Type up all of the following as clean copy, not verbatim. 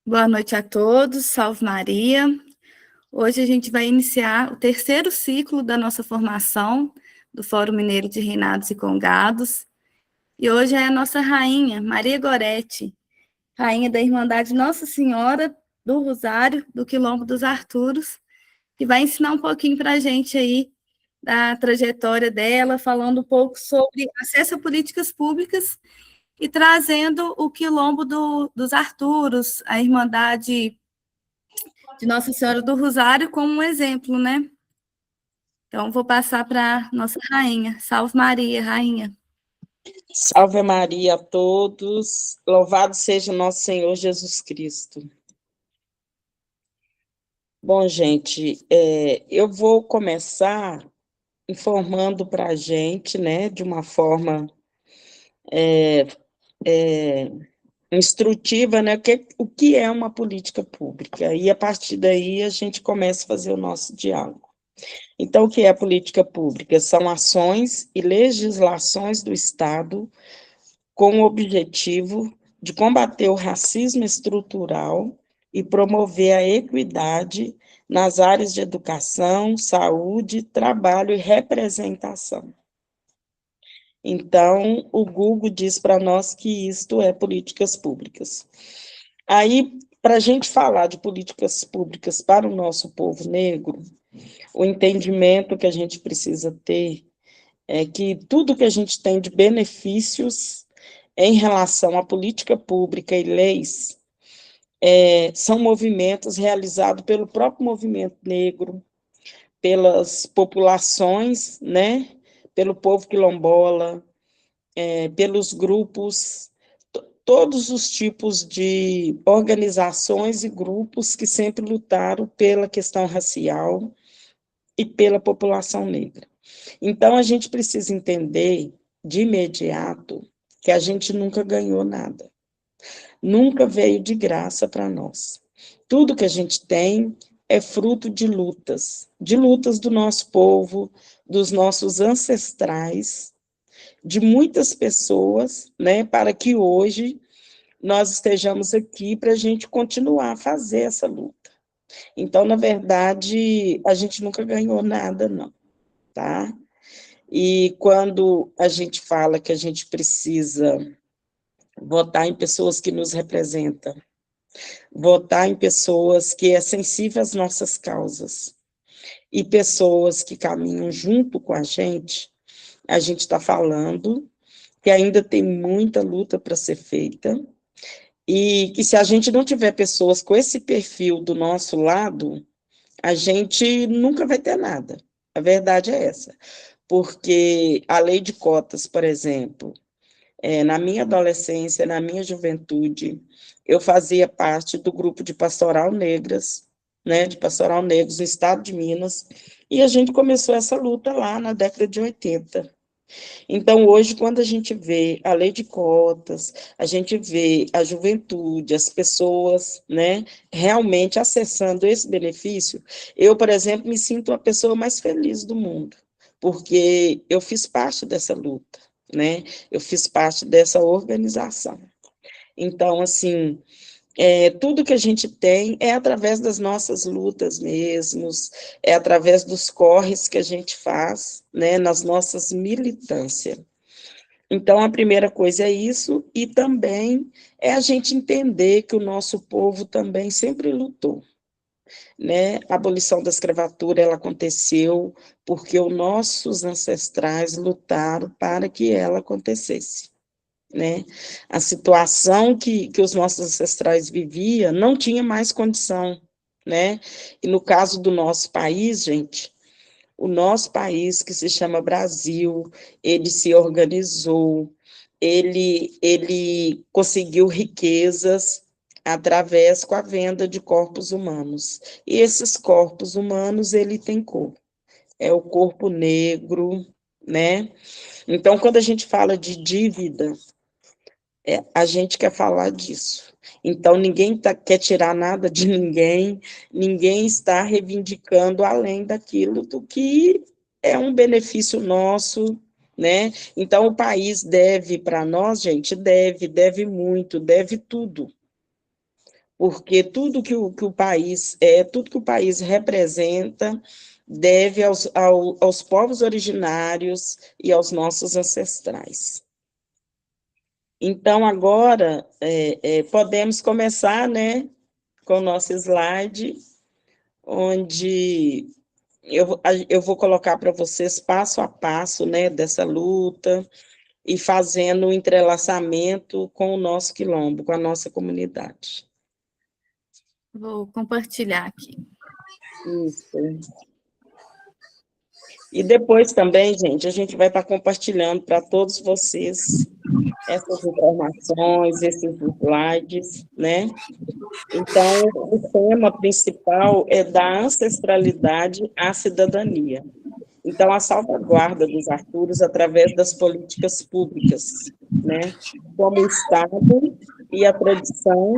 Boa noite a todos, salve Maria. Hoje a gente vai iniciar o terceiro ciclo da nossa formação do Fórum Mineiro de Reinados e Congados. E hoje é a nossa rainha, Maria Gorete, rainha da Irmandade Nossa Senhora do Rosário, do Quilombo dos Arturos, que vai ensinar um pouquinho para a gente aí da trajetória dela, falando um pouco sobre acesso a políticas públicas e trazendo o Quilombo dos Arturos, a Irmandade de Nossa Senhora do Rosário como um exemplo, né? Então, vou passar para nossa rainha. Salve Maria, rainha. Salve Maria a todos, louvado seja nosso Senhor Jesus Cristo. Bom, gente, eu vou começar informando para a gente, né, de uma forma instrutiva, né, o que é uma política pública, e a partir daí a gente começa a fazer o nosso diálogo. Então, o que é a política pública? São ações e legislações do Estado com o objetivo de combater o racismo estrutural e promover a equidade nas áreas de educação, saúde, trabalho e representação. Então, o Google diz para nós que isto é políticas públicas. Aí, para a gente falar de políticas públicas para o nosso povo negro, o entendimento que a gente precisa ter é que tudo que a gente tem de benefícios em relação à política pública e leis são movimentos realizados pelo próprio movimento negro, pelas populações, né, pelo povo quilombola, pelos grupos, todos os tipos de organizações e grupos que sempre lutaram pela questão racial e pela população negra. Então, a gente precisa entender, de imediato, que a gente nunca ganhou nada. Nunca veio de graça para nós. Tudo que a gente tem é fruto de lutas do nosso povo, dos nossos ancestrais, de muitas pessoas, né, para que hoje nós estejamos aqui para a gente continuar a fazer essa luta. Então, na verdade, a gente nunca ganhou nada, não, tá? E quando a gente fala que a gente precisa votar em pessoas que nos representam, votar em pessoas que é sensível às nossas causas, e pessoas que caminham junto com a gente está falando que ainda tem muita luta para ser feita, e que se a gente não tiver pessoas com esse perfil do nosso lado, a gente nunca vai ter nada. A verdade é essa. Porque a lei de cotas, por exemplo, na minha adolescência, na minha juventude, eu fazia parte do grupo de pastoral negras, né, de pastoral negros no estado de Minas, e a gente começou essa luta lá na década de 80. Então, hoje, quando a gente vê a lei de cotas, a gente vê a juventude, as pessoas, né, realmente acessando esse benefício, eu, por exemplo, me sinto a pessoa mais feliz do mundo, porque eu fiz parte dessa luta, né, eu fiz parte dessa organização. Então, assim, tudo que a gente tem é através das nossas lutas mesmos, é através dos corres que a gente faz, né, nas nossas militâncias. Então, a primeira coisa é isso, e também é a gente entender que o nosso povo também sempre lutou, né? A abolição da escravatura, ela aconteceu porque os nossos ancestrais lutaram para que ela acontecesse, né? A situação que os nossos ancestrais viviam não tinha mais condição, né? E no caso do nosso país, gente, o nosso país, que se chama Brasil, ele se organizou, ele conseguiu riquezas através com a venda de corpos humanos. E esses corpos humanos, ele tem cor. É o corpo negro, né? Então, quando a gente fala de dívida, a gente quer falar disso. Então, ninguém quer tirar nada de ninguém, ninguém está reivindicando além daquilo do que é um benefício nosso, né? Então, o país deve para nós, gente, deve muito, deve tudo. porque tudo que o país é, tudo que o país representa, deve aos povos originários e aos nossos ancestrais. Então, agora, podemos começar, né, com o nosso slide, onde eu vou colocar para vocês passo a passo, né, dessa luta, e fazendo o entrelaçamento com o nosso quilombo, com a nossa comunidade. Vou compartilhar aqui. Isso. E depois também, gente, a gente vai estar compartilhando para todos vocês essas informações, esses slides, né? Então, o tema principal é da ancestralidade à cidadania. Então, a salvaguarda dos Arturos através das políticas públicas, né? Como o Estado e a tradição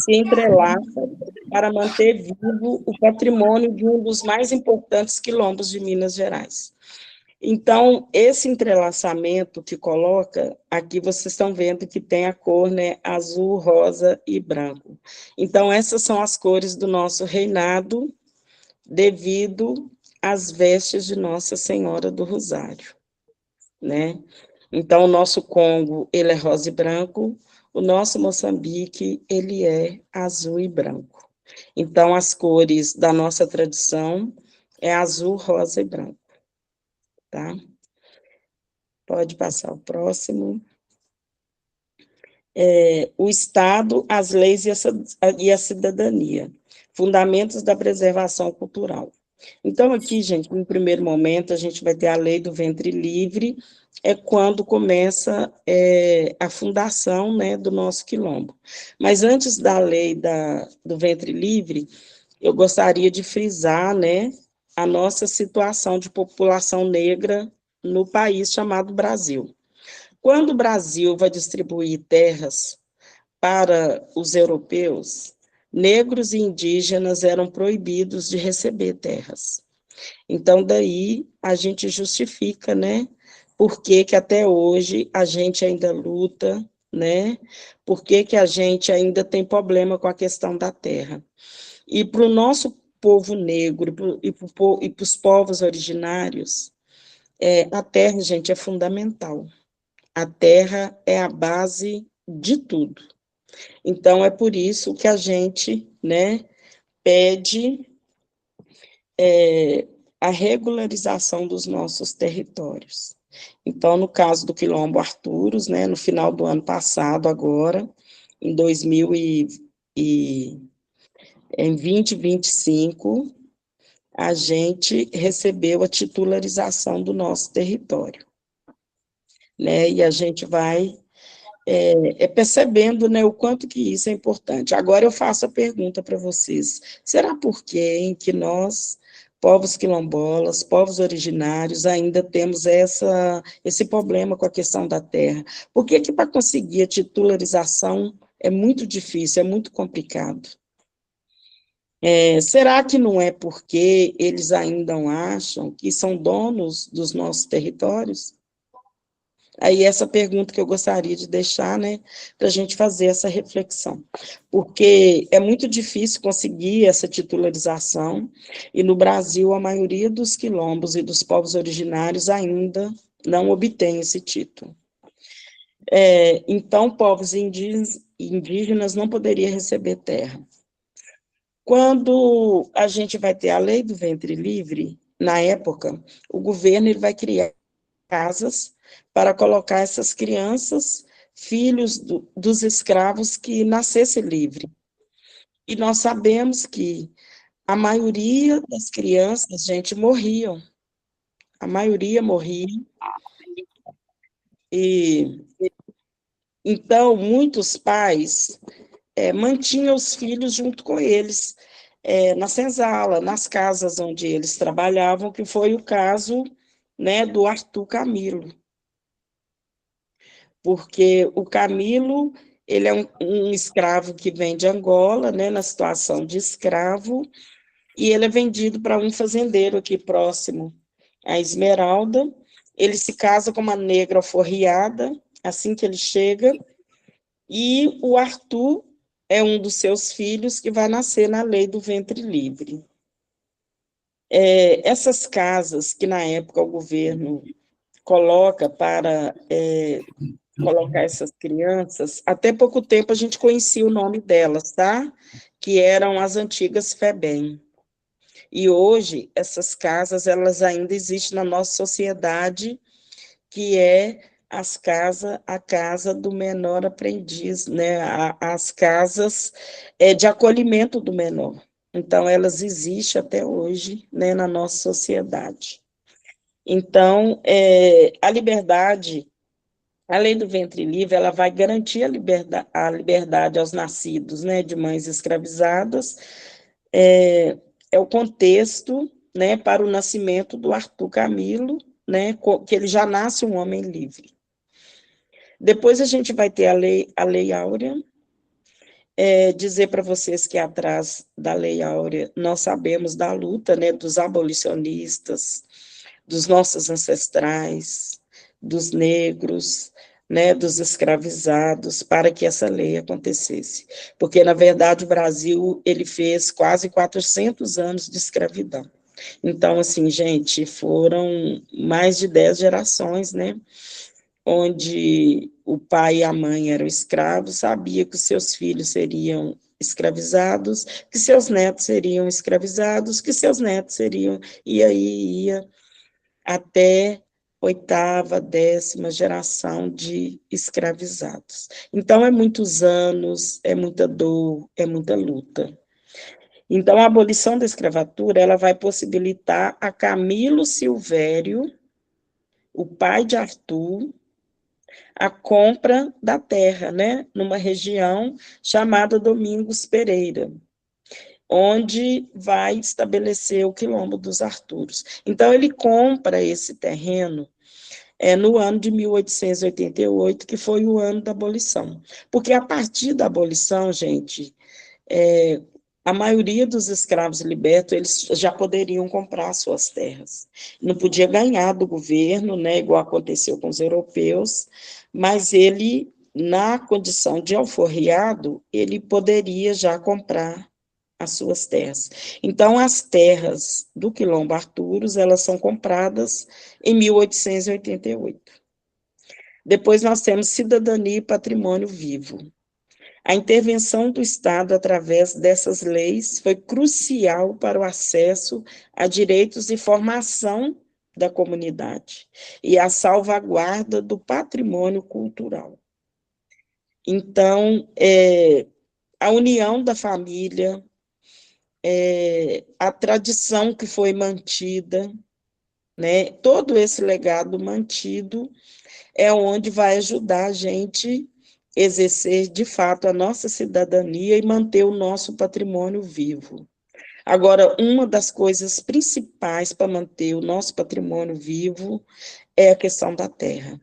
se entrelaçam para manter vivo o patrimônio de um dos mais importantes quilombos de Minas Gerais. Então, esse entrelaçamento que coloca, aqui vocês estão vendo que tem a cor, né, azul, rosa e branco. Então, essas são as cores do nosso reinado, devido às vestes de Nossa Senhora do Rosário, né? Então, o nosso Congo, ele é rosa e branco, o nosso Moçambique, ele é azul e branco. Então, as cores da nossa tradição é azul, rosa e branco, tá? Pode passar o próximo. O Estado, as leis e a cidadania. Fundamentos da preservação cultural. Então, aqui, gente, no primeiro momento, a gente vai ter a lei do ventre livre, é quando começa a fundação, né, do nosso quilombo. Mas antes da lei do ventre livre, eu gostaria de frisar, né, a nossa situação de população negra no país chamado Brasil. Quando o Brasil vai distribuir terras para os europeus, negros e indígenas eram proibidos de receber terras. Então, daí a gente justifica, né, por que até hoje a gente ainda luta, né, por que a gente ainda tem problema com a questão da terra. E para o nosso povo negro e para os povos originários, a terra, gente, é fundamental. A terra é a base de tudo. Então, é por isso que a gente, né, pede a regularização dos nossos territórios. Então, no caso do Quilombo Arturos, né, no final do ano passado, agora, em 2025, a gente recebeu a titularização do nosso território, né, e a gente vai percebendo, né, o quanto que isso é importante. Agora eu faço a pergunta para vocês, será por que que nós, povos quilombolas, povos originários, ainda temos esse problema com a questão da terra? Por que que para conseguir a titularização é muito difícil, é muito complicado? Será que não é porque eles ainda acham que são donos dos nossos territórios? Aí essa pergunta que eu gostaria de deixar, né, para a gente fazer essa reflexão, porque é muito difícil conseguir essa titularização, e no Brasil a maioria dos quilombos e dos povos originários ainda não obtém esse título. Então, povos indígenas não poderiam receber terra. Quando a gente vai ter a lei do ventre livre, na época, o governo ele vai criar casas para colocar essas crianças, filhos dos escravos que nascessem livre. E nós sabemos que a maioria das crianças, gente, morriam. A maioria morria. E então, muitos pais mantinham os filhos junto com eles, na senzala, nas casas onde eles trabalhavam, que foi o caso, né, do Arthur Camilo. Porque o Camilo, ele é um escravo que vem de Angola, né, na situação de escravo, e ele é vendido para um fazendeiro aqui próximo a Esmeralda. Ele se casa com uma negra alforriada, assim que ele chega, e o Arthur é um dos seus filhos que vai nascer na lei do ventre livre. Essas casas que, na época, o governo coloca para colocar essas crianças, até pouco tempo a gente conhecia o nome delas, tá? Que eram as antigas FEBEM. E hoje, essas casas, elas ainda existem na nossa sociedade, que é a casa do menor aprendiz, né? As casas de acolhimento do menor. Então, elas existem até hoje, né, na nossa sociedade. Então, a liberdade, a lei do ventre livre, ela vai garantir a liberdade aos nascidos, né, de mães escravizadas, é o contexto, né, para o nascimento do Arthur Camilo, né, que ele já nasce um homem livre. Depois a gente vai ter a lei Áurea, dizer para vocês que atrás da lei Áurea nós sabemos da luta, né, dos abolicionistas, dos nossos ancestrais, dos negros, né, dos escravizados, para que essa lei acontecesse. Porque, na verdade, o Brasil, ele fez quase 400 anos de escravidão. Então, assim, gente, foram mais de 10 gerações, né, onde o pai e a mãe eram escravos, sabia que os seus filhos seriam escravizados, que seus netos seriam escravizados, que seus netos seriam, e aí ia até oitava, 10ª geração de escravizados. Então, é muitos anos, é muita dor, é muita luta. Então, a abolição da escravatura, ela vai possibilitar a Camilo Silvério, o pai de Arthur, a compra da terra, né, numa região chamada Domingos Pereira, onde vai estabelecer o Quilombo dos Arturos. Então, ele compra esse terreno no ano de 1888, que foi o ano da abolição. Porque a partir da abolição, gente, a maioria dos escravos libertos, eles já poderiam comprar suas terras. Não podia ganhar do governo, né, igual aconteceu com os europeus, mas ele, na condição de alforriado, ele poderia já comprar as suas terras. Então, as terras do Quilombo Arturos, elas são compradas em 1888. Depois nós temos cidadania e patrimônio vivo. A intervenção do Estado através dessas leis foi crucial para o acesso a direitos e formação da comunidade e a salvaguarda do patrimônio cultural. Então, a união da família, a tradição que foi mantida, né, todo esse legado mantido é onde vai ajudar a gente a exercer, de fato, a nossa cidadania e manter o nosso patrimônio vivo. Agora, uma das coisas principais para manter o nosso patrimônio vivo é a questão da terra.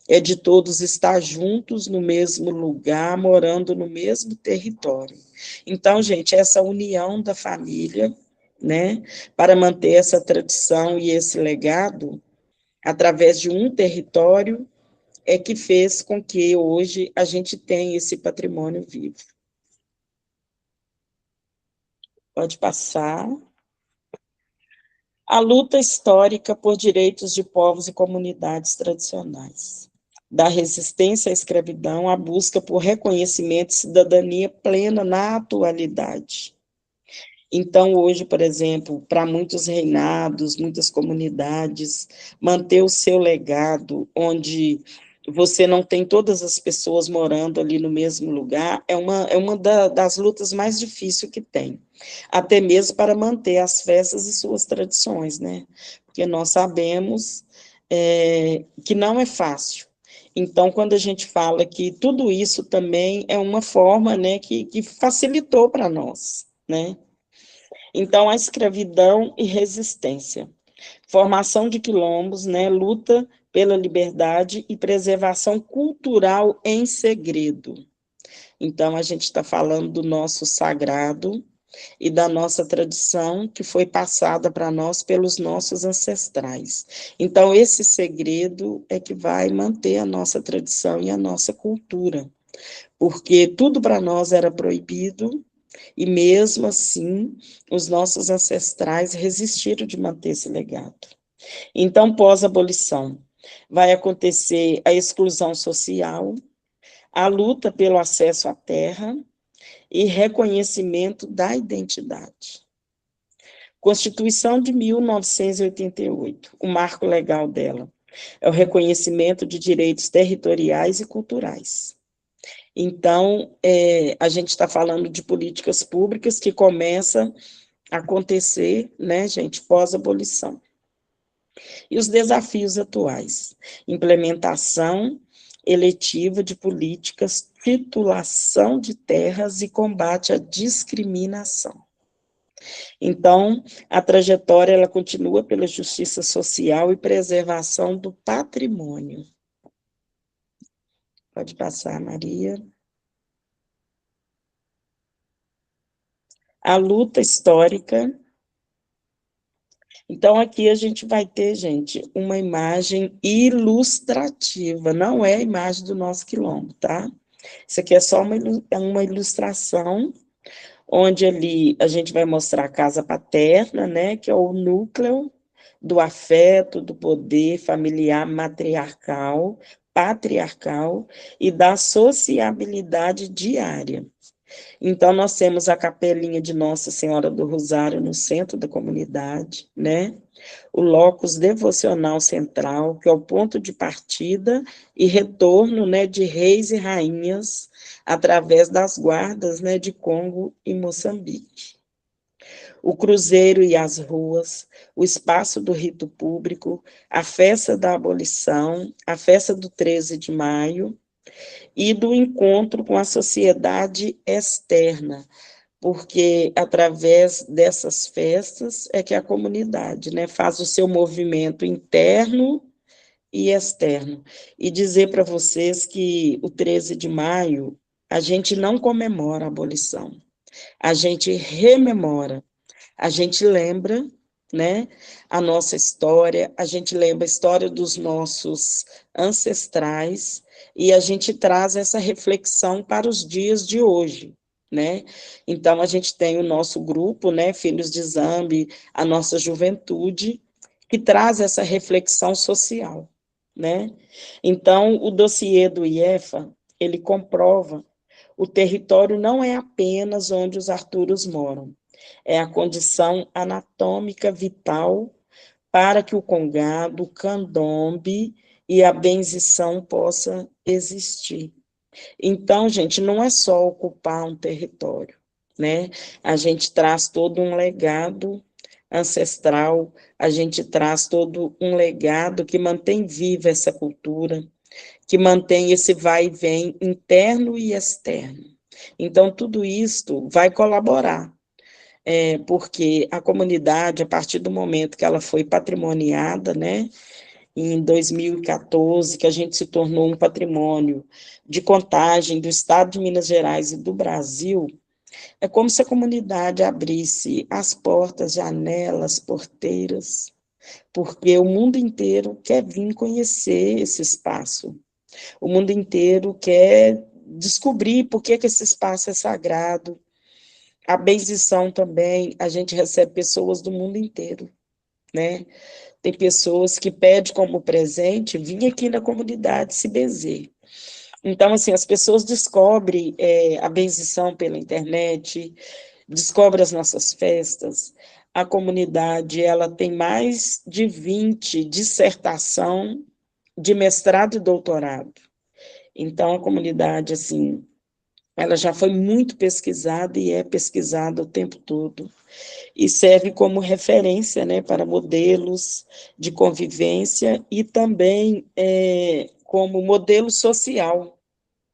É de todos estar juntos no mesmo lugar, morando no mesmo território. Então, gente, essa união da família, né, para manter essa tradição e esse legado, através de um território, é que fez com que hoje a gente tenha esse patrimônio vivo. Pode passar. A luta histórica por direitos de povos e comunidades tradicionais. Da resistência à escravidão à busca por reconhecimento e cidadania plena na atualidade. Então, hoje, por exemplo, para muitos reinados, muitas comunidades, manter o seu legado, onde você não tem todas as pessoas morando ali no mesmo lugar, é uma das lutas mais difíceis que tem. Até mesmo para manter as festas e suas tradições, né? Porque nós sabemos que não é fácil. Então, quando a gente fala que tudo isso também é uma forma, né, que facilitou para nós, né? Então, a escravidão e resistência. Formação de quilombos, né, luta pela liberdade e preservação cultural em segredo. Então, a gente está falando do nosso sagrado e da nossa tradição que foi passada para nós pelos nossos ancestrais. Então, esse segredo é que vai manter a nossa tradição e a nossa cultura. porque tudo para nós era proibido, e mesmo assim, os nossos ancestrais resistiram de manter esse legado. Então, pós-abolição, vai acontecer a exclusão social, a luta pelo acesso à terra e reconhecimento da identidade. Constituição de 1988, o marco legal dela é o reconhecimento de direitos territoriais e culturais. Então, a gente está falando de políticas públicas que começam a acontecer, né, gente, pós-abolição. E os desafios atuais: implementação eletiva de políticas, titulação de terras e combate à discriminação. Então, a trajetória ela continua pela justiça social e preservação do patrimônio. Pode passar, Maria. A luta histórica. Então, aqui a gente vai ter, gente, uma imagem ilustrativa, não é a imagem do nosso quilombo, tá? Isso aqui é só uma ilustração, onde ali a gente vai mostrar a casa paterna, né, que é o núcleo do afeto, do poder familiar matriarcal, patriarcal e da sociabilidade diária. Então, nós temos a capelinha de Nossa Senhora do Rosário no centro da comunidade, né? O locus devocional central, que é o ponto de partida e retorno, né, de reis e rainhas através das guardas, né, de Congo e Moçambique. O cruzeiro e as ruas, o espaço do rito público, a festa da abolição, a festa do 13 de maio, e do encontro com a sociedade externa, porque através dessas festas é que a comunidade, né, faz o seu movimento interno e externo. E dizer para vocês que o 13 de maio a gente não comemora a abolição, a gente rememora, a gente lembra, né, a nossa história, a gente lembra a história dos nossos ancestrais, e a gente traz essa reflexão para os dias de hoje, né? Então, a gente tem o nosso grupo, né, Filhos de Zambi, a nossa juventude, que traz essa reflexão social, né? Então, o dossiê do IEFA, ele comprova o território não é apenas onde os Arturos moram, é a condição anatômica vital para que o congado, o candombe e a benzição possa existir. Então, gente, não é só ocupar um território, né? A gente traz todo um legado ancestral, a gente traz todo um legado que mantém viva essa cultura, que mantém esse vai e vem interno e externo. Então, tudo isto vai colaborar, porque a comunidade, a partir do momento que ela foi patrimoniada, né, em 2014, que a gente se tornou um patrimônio de Contagem do Estado de Minas Gerais e do Brasil, é como se a comunidade abrisse as portas, janelas, porteiras, porque o mundo inteiro quer vir conhecer esse espaço. O mundo inteiro quer descobrir por que esse espaço é sagrado. A benzição também, a gente recebe pessoas do mundo inteiro, né? Tem pessoas que pedem como presente vir aqui na comunidade se benzer. Então, assim, as pessoas descobrem a benzição pela internet, descobrem as nossas festas. A comunidade, ela tem mais de 20 dissertação de mestrado e doutorado. Então, a comunidade, assim, ela já foi muito pesquisada e é pesquisada o tempo todo, e serve como referência, né, para modelos de convivência e também como modelo social,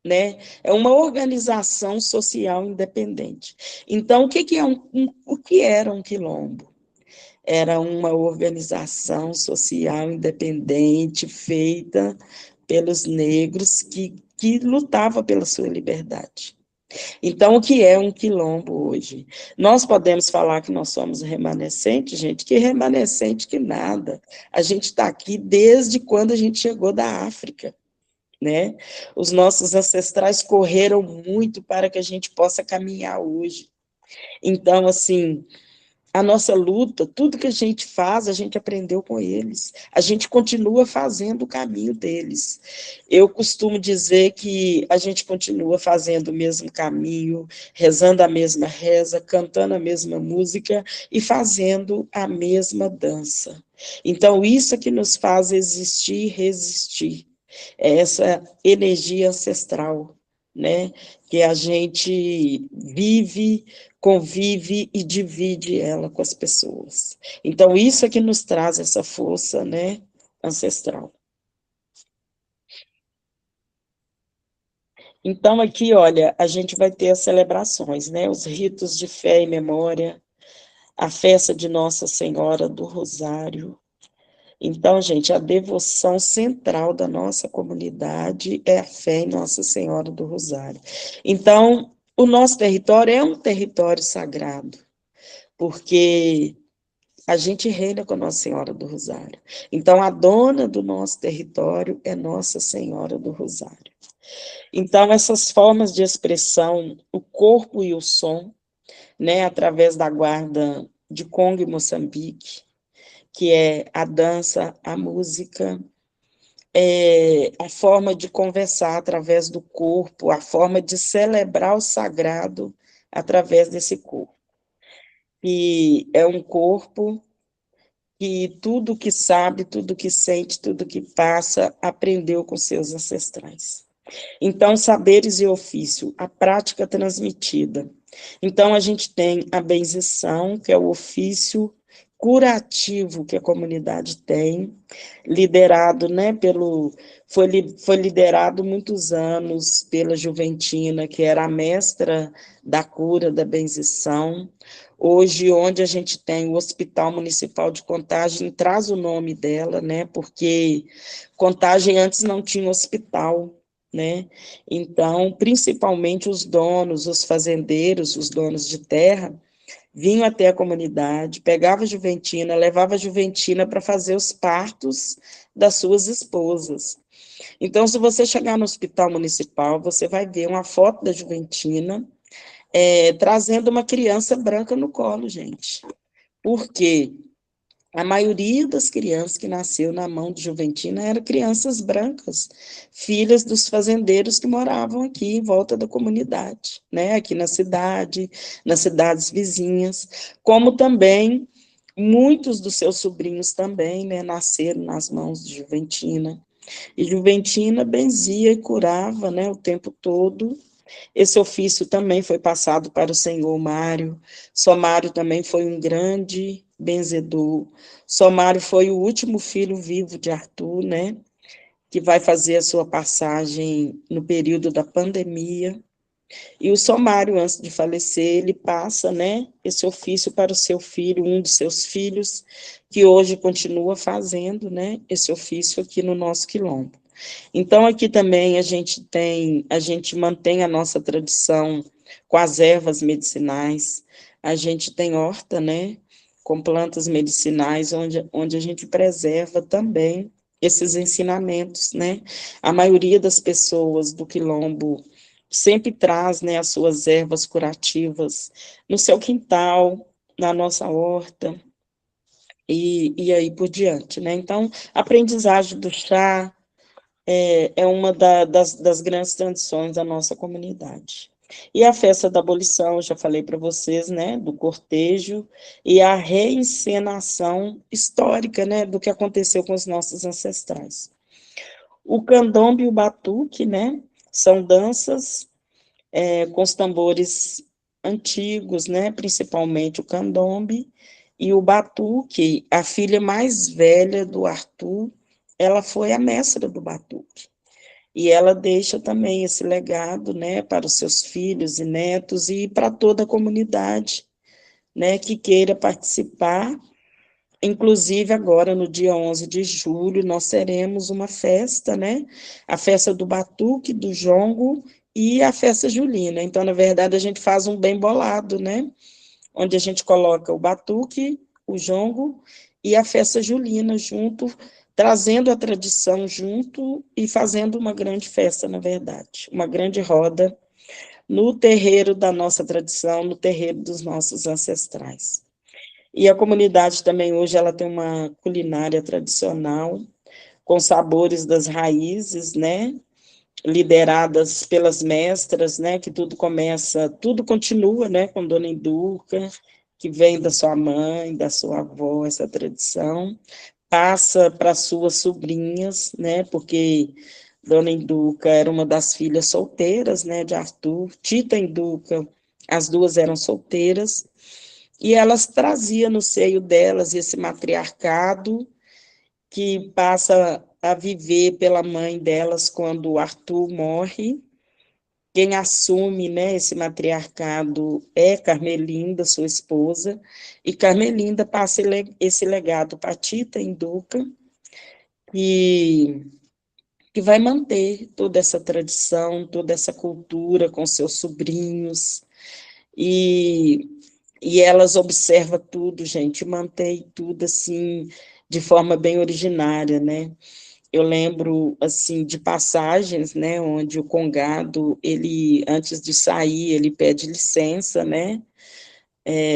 né? É uma organização social independente. Então, o que era um quilombo? Era uma organização social independente feita pelos negros que lutava pela sua liberdade. Então, o que é um quilombo hoje? Nós podemos falar que nós somos remanescente, gente, que remanescente que nada. A gente está aqui desde quando a gente chegou da África, né? Os nossos ancestrais correram muito para que a gente possa caminhar hoje. Então, assim, a nossa luta, tudo que a gente faz, a gente aprendeu com eles. A gente continua fazendo o caminho deles. Eu costumo dizer que a gente continua fazendo o mesmo caminho, rezando a mesma reza, cantando a mesma música e fazendo a mesma dança. Então, isso é que nos faz existir e resistir. É essa energia ancestral, né? Que a gente vive, convive e divide ela com as pessoas. Então, isso é que nos traz essa força, né, ancestral. Então, aqui, olha, a gente vai ter as celebrações, né, os ritos de fé e memória, a festa de Nossa Senhora do Rosário. Então, gente, a devoção central da nossa comunidade é a fé em Nossa Senhora do Rosário. Então, o nosso território é um território sagrado, porque a gente reina com Nossa Senhora do Rosário. Então, a dona do nosso território é Nossa Senhora do Rosário. Então, essas formas de expressão, o corpo e o som, né, através da guarda de Congo e Moçambique, que é a dança, a música, a forma de conversar através do corpo, a forma de celebrar o sagrado através desse corpo. E é um corpo que tudo que sabe, tudo que sente, tudo que passa, aprendeu com seus ancestrais. Então, saberes e ofício, a prática transmitida. Então, a gente tem a benzição, que é o ofício curativo que a comunidade tem, liderado, né, foi liderado muitos anos pela Juventina, que era a mestra da cura, da benzição. Hoje, onde a gente tem o Hospital Municipal de Contagem, traz o nome dela, né, porque Contagem antes não tinha hospital, né? Então, principalmente os donos, os fazendeiros, os donos de terra, vinham até a comunidade, pegava a Juventina, levava a Juventina para fazer os partos das suas esposas. Então, se você chegar no hospital municipal, você vai ver uma foto da Juventina trazendo uma criança branca no colo, gente. Por quê? A maioria das crianças que nasceu na mão de Juventina eram crianças brancas, filhas dos fazendeiros que moravam aqui em volta da comunidade, né? Aqui na cidade, nas cidades vizinhas, como também muitos dos seus sobrinhos também, né, nasceram nas mãos de Juventina. E Juventina benzia e curava, né, o tempo todo. Esse ofício também foi passado para o senhor Mário. Só Mário também foi um grande benzedor. Só Mário foi o último filho vivo de Arthur, né? Que vai fazer a sua passagem no período da pandemia. E o Somário, antes de falecer, ele passa, né, esse ofício para o seu filho, um dos seus filhos, que hoje continua fazendo, né, esse ofício aqui no nosso quilombo. Então, aqui também a gente mantém a nossa tradição com as ervas medicinais, a gente tem horta, né, com plantas medicinais, onde a gente preserva também esses ensinamentos, né. A maioria das pessoas do quilombo sempre traz, né, as suas ervas curativas no seu quintal, na nossa horta, e aí por diante, né. Então, a aprendizagem do chá, é uma das grandes tradições da nossa comunidade. E a festa da abolição, já falei para vocês, né, do cortejo, e a reencenação histórica, né, do que aconteceu com os nossos ancestrais. O candombe e o batuque, né, são danças com os tambores antigos, né, principalmente o candombe, e o batuque, a filha mais velha do Arthur, ela foi a mestra do batuque. E ela deixa também esse legado, né, para os seus filhos e netos e para toda a comunidade, né, que queira participar. Inclusive, agora, no dia 11 de julho, nós teremos uma festa, né, a festa do batuque, do jongo e a festa julina. Então, na verdade, a gente faz um bem bolado, né, onde a gente coloca o batuque, o jongo e a festa julina junto, trazendo a tradição junto e fazendo uma grande festa, na verdade, uma grande roda no terreiro da nossa tradição, no terreiro dos nossos ancestrais. E a comunidade também hoje ela tem uma culinária tradicional, com sabores das raízes, né? Lideradas pelas mestras, né? Que tudo começa, tudo continua, né? Com Dona Induca, que vem da sua mãe, da sua avó, essa tradição, passa para suas sobrinhas, né? Porque Dona Induca era uma das filhas solteiras, né? De Arthur, Tita Induca, as duas eram solteiras, e elas traziam no seio delas esse matriarcado que passa a viver pela mãe delas quando Arthur morre. Quem assume, né, esse matriarcado é Carmelinda, sua esposa, e Carmelinda passa esse legado para Tita Induca, e que vai manter toda essa tradição, toda essa cultura com seus sobrinhos, e, e elas observam tudo, gente, mantém tudo assim, de forma bem originária, né? Eu lembro, assim, de passagens, né, onde o congado, ele, antes de sair, ele pede licença, né,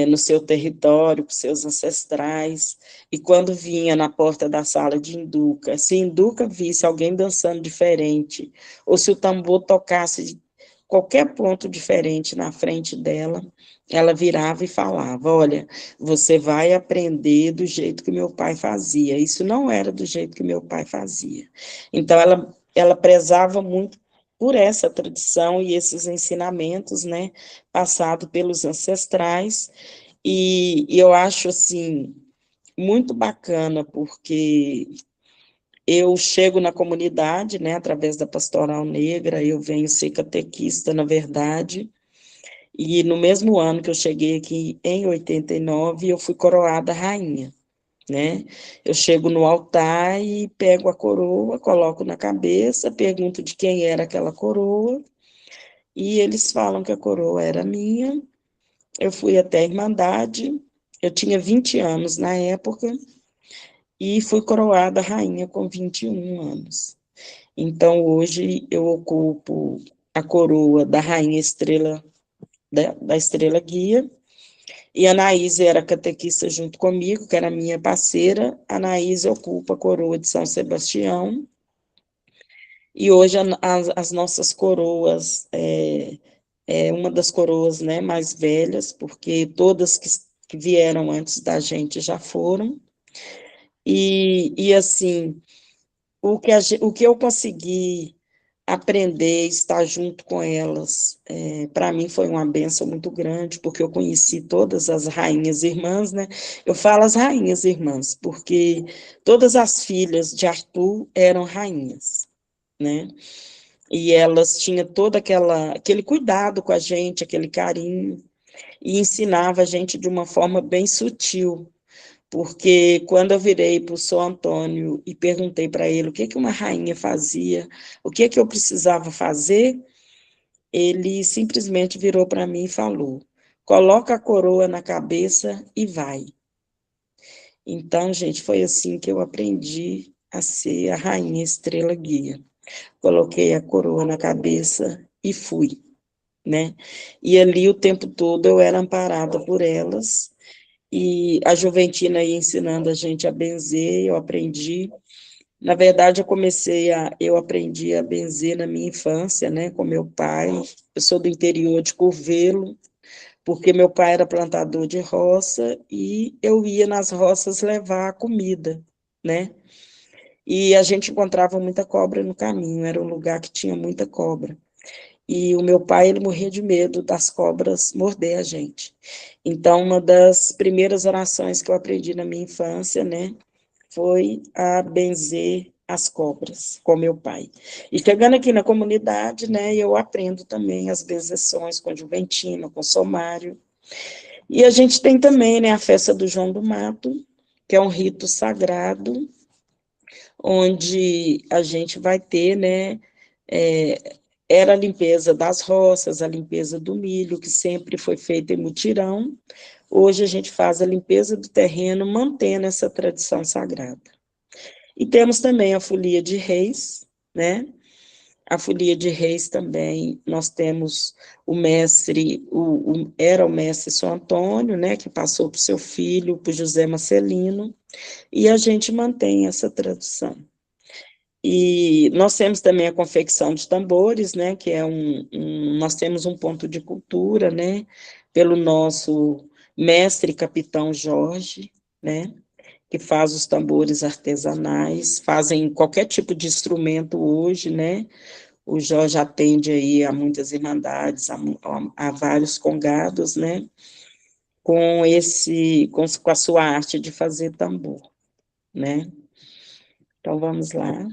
no seu território, para os seus ancestrais, e quando vinha na porta da sala de Induca, se Induca visse alguém dançando diferente, ou se o tambor tocasse de qualquer ponto diferente na frente dela, ela virava e falava, olha, você vai aprender do jeito que meu pai fazia, isso não era do jeito que meu pai fazia. Então, ela prezava muito por essa tradição e esses ensinamentos, né, passado pelos ancestrais, e eu acho, assim, muito bacana, porque eu chego na comunidade, né, através da Pastoral Negra, eu venho ser catequista, na verdade, e no mesmo ano que eu cheguei aqui, em 89, eu fui coroada rainha, né? Eu chego no altar e pego a coroa, coloco na cabeça, pergunto de quem era aquela coroa, e eles falam que a coroa era minha. Eu fui até a Irmandade, eu tinha 20 anos na época, e fui coroada rainha com 21 anos. Então, hoje, eu ocupo a coroa da Rainha Estrela, da Estrela Guia, e a Anaíse era catequista junto comigo, que era minha parceira. A Anaíse ocupa a coroa de São Sebastião, e hoje as nossas coroas, uma das coroas, né, mais velhas, porque todas que vieram antes da gente já foram, e assim, o que eu consegui aprender, estar junto com elas, para mim foi uma bênção muito grande, porque eu conheci todas as rainhas irmãs, né? Eu falo as rainhas irmãs, porque todas as filhas de Arthur eram rainhas, né? E elas tinham todo aquele cuidado com a gente, aquele carinho, e ensinava a gente de uma forma bem sutil, porque quando eu virei para o São Antônio e perguntei para ele o que uma rainha fazia, o que eu precisava fazer, ele simplesmente virou para mim e falou, coloca a coroa na cabeça e vai. Então, gente, foi assim que eu aprendi a ser a rainha estrela guia. Coloquei a coroa na cabeça e fui, né? E ali o tempo todo eu era amparada por elas, e a Juventina ia ensinando a gente a benzer, eu aprendi. Na verdade, eu aprendi a benzer na minha infância, né, com meu pai. Eu sou do interior de Curvelo, porque meu pai era plantador de roça, e eu ia nas roças levar comida, né? E a gente encontrava muita cobra no caminho, era um lugar que tinha muita cobra. E o meu pai, ele morria de medo das cobras morder a gente. Então, uma das primeiras orações que eu aprendi na minha infância, né, foi a benzer as cobras com meu pai. E chegando aqui na comunidade, né, eu aprendo também as benzeções com Juventina, com Somário. E a gente tem também, né, a festa do João do Mato, que é um rito sagrado, onde a gente vai ter, né, era a limpeza das roças, a limpeza do milho, que sempre foi feita em mutirão. Hoje a gente faz a limpeza do terreno, mantendo essa tradição sagrada. E temos também a folia de reis, né? A folia de reis também, nós temos o mestre, era o mestre São Antônio, né, que passou para o seu filho, para o José Marcelino, e a gente mantém essa tradição. E nós temos também a confecção de tambores, né, que é nós temos um ponto de cultura, né, pelo nosso mestre capitão Jorge, né, que faz os tambores artesanais, fazem qualquer tipo de instrumento hoje, né, o Jorge atende aí a muitas irmandades, a vários congados, né, com a sua arte de fazer tambor, né. Então, vamos lá.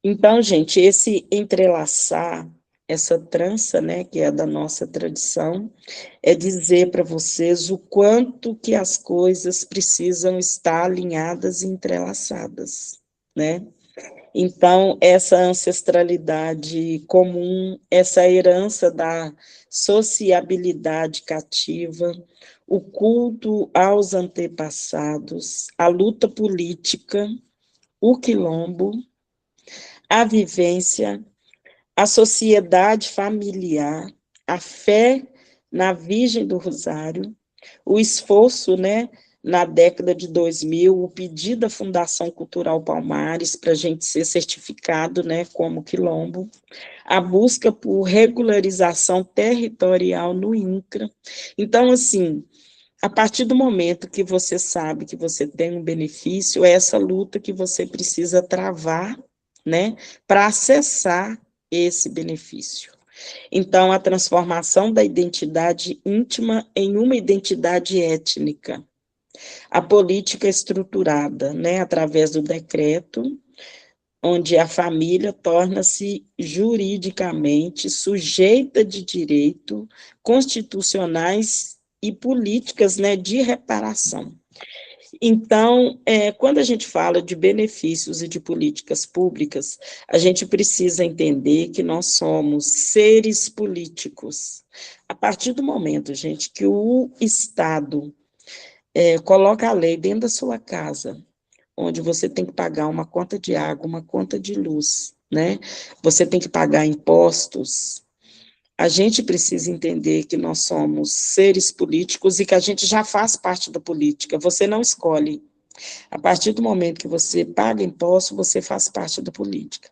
Então, gente, esse entrelaçar, essa trança, né, que é da nossa tradição, é dizer para vocês o quanto que as coisas precisam estar alinhadas e entrelaçadas, né? Então, essa ancestralidade comum, essa herança da sociabilidade cativa, o culto aos antepassados, a luta política, o quilombo, a vivência, a sociedade familiar, a fé na Virgem do Rosário, o esforço, né, na década de 2000, o pedido da Fundação Cultural Palmares para a gente ser certificado, né, como quilombo, a busca por regularização territorial no INCRA. Então, assim, a partir do momento que você sabe que você tem um benefício, é essa luta que você precisa travar, né, para acessar esse benefício. Então, a transformação da identidade íntima em uma identidade étnica. A política estruturada, né, através do decreto, onde a família torna-se juridicamente sujeita de direito constitucionais e políticas, né, de reparação. Então, quando a gente fala de benefícios e de políticas públicas, a gente precisa entender que nós somos seres políticos. A partir do momento, gente, que o Estado coloca a lei dentro da sua casa, onde você tem que pagar uma conta de água, uma conta de luz, né? Você tem que pagar impostos. A gente precisa entender que nós somos seres políticos e que a gente já faz parte da política. Você não escolhe. A partir do momento que você paga imposto, você faz parte da política.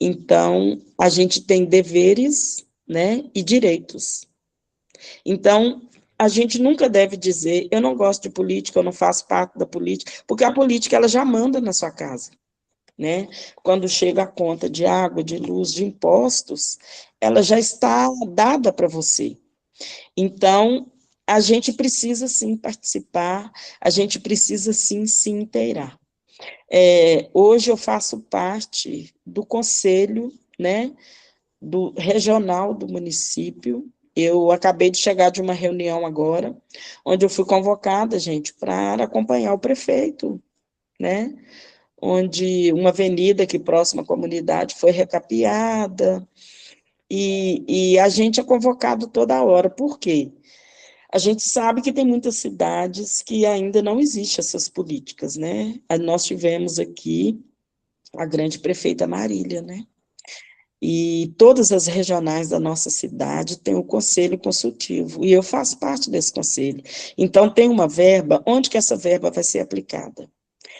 Então, a gente tem deveres, né, e direitos. Então, a gente nunca deve dizer, eu não gosto de política, eu não faço parte da política, porque a política ela já manda na sua casa, né? Quando chega a conta de água, de luz, de impostos, ela já está dada para você. Então, a gente precisa sim participar, a gente precisa sim se inteirar. Hoje eu faço parte do conselho, né, do regional do município. Eu acabei de chegar de uma reunião agora, onde eu fui convocada, gente, para acompanhar o prefeito, né, onde uma avenida aqui próxima à comunidade foi recapeada, e a gente é convocado toda hora. Por quê? A gente sabe que tem muitas cidades que ainda não existem essas políticas, né? Nós tivemos aqui a grande prefeita Marília, né? E todas as regionais da nossa cidade têm o conselho consultivo, e eu faço parte desse conselho. Então, tem uma verba, onde que essa verba vai ser aplicada?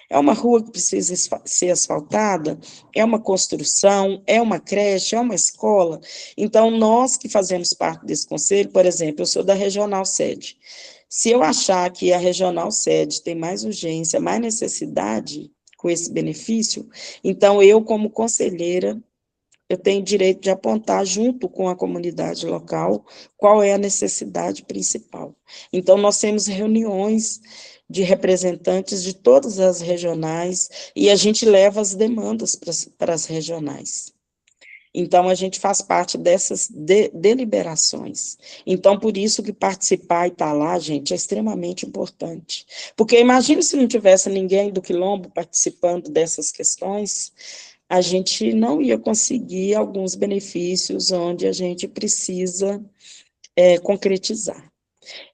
É uma rua que precisa ser asfaltada? É uma construção? É uma creche? É uma escola? Então, nós que fazemos parte desse conselho, por exemplo, eu sou da Regional Sede. Se eu achar que a Regional Sede tem mais urgência, mais necessidade com esse benefício, então eu, como conselheira, eu tenho direito de apontar, junto com a comunidade local, qual é a necessidade principal. Então, nós temos reuniões de representantes de todas as regionais, e a gente leva as demandas para as regionais. Então, a gente faz parte dessas deliberações. Então, por isso que participar e estar lá, gente, é extremamente importante. Porque imagine se não tivesse ninguém do Quilombo participando dessas questões, a gente não ia conseguir alguns benefícios onde a gente precisa concretizar.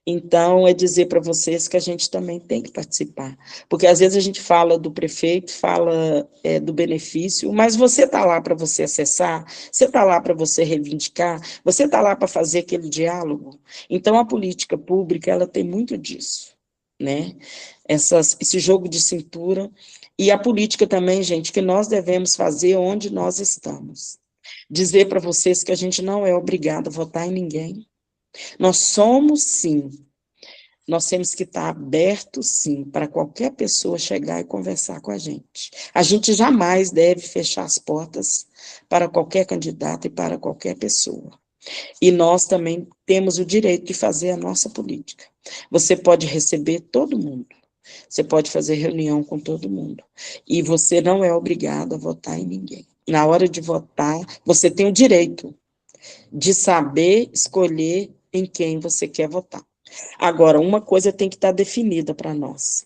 Então, é dizer para vocês que a gente também tem que participar. Porque, às vezes, a gente fala do prefeito, fala do benefício, mas você está lá para você acessar, você está lá para você reivindicar, você está lá para fazer aquele diálogo. Então, a política pública, ela tem muito disso, né? Esse jogo de cintura. E a política também, gente, que nós devemos fazer onde nós estamos. Dizer para vocês que a gente não é obrigado a votar em ninguém. Nós somos, sim. Nós temos que estar abertos, sim, para qualquer pessoa chegar e conversar com a gente. A gente jamais deve fechar as portas para qualquer candidato e para qualquer pessoa. E nós também temos o direito de fazer a nossa política. Você pode receber todo mundo. Você pode fazer reunião com todo mundo. E você não é obrigado a votar em ninguém. Na hora de votar, você tem o direito de saber escolher em quem você quer votar. Agora, uma coisa tem que estar definida para nós.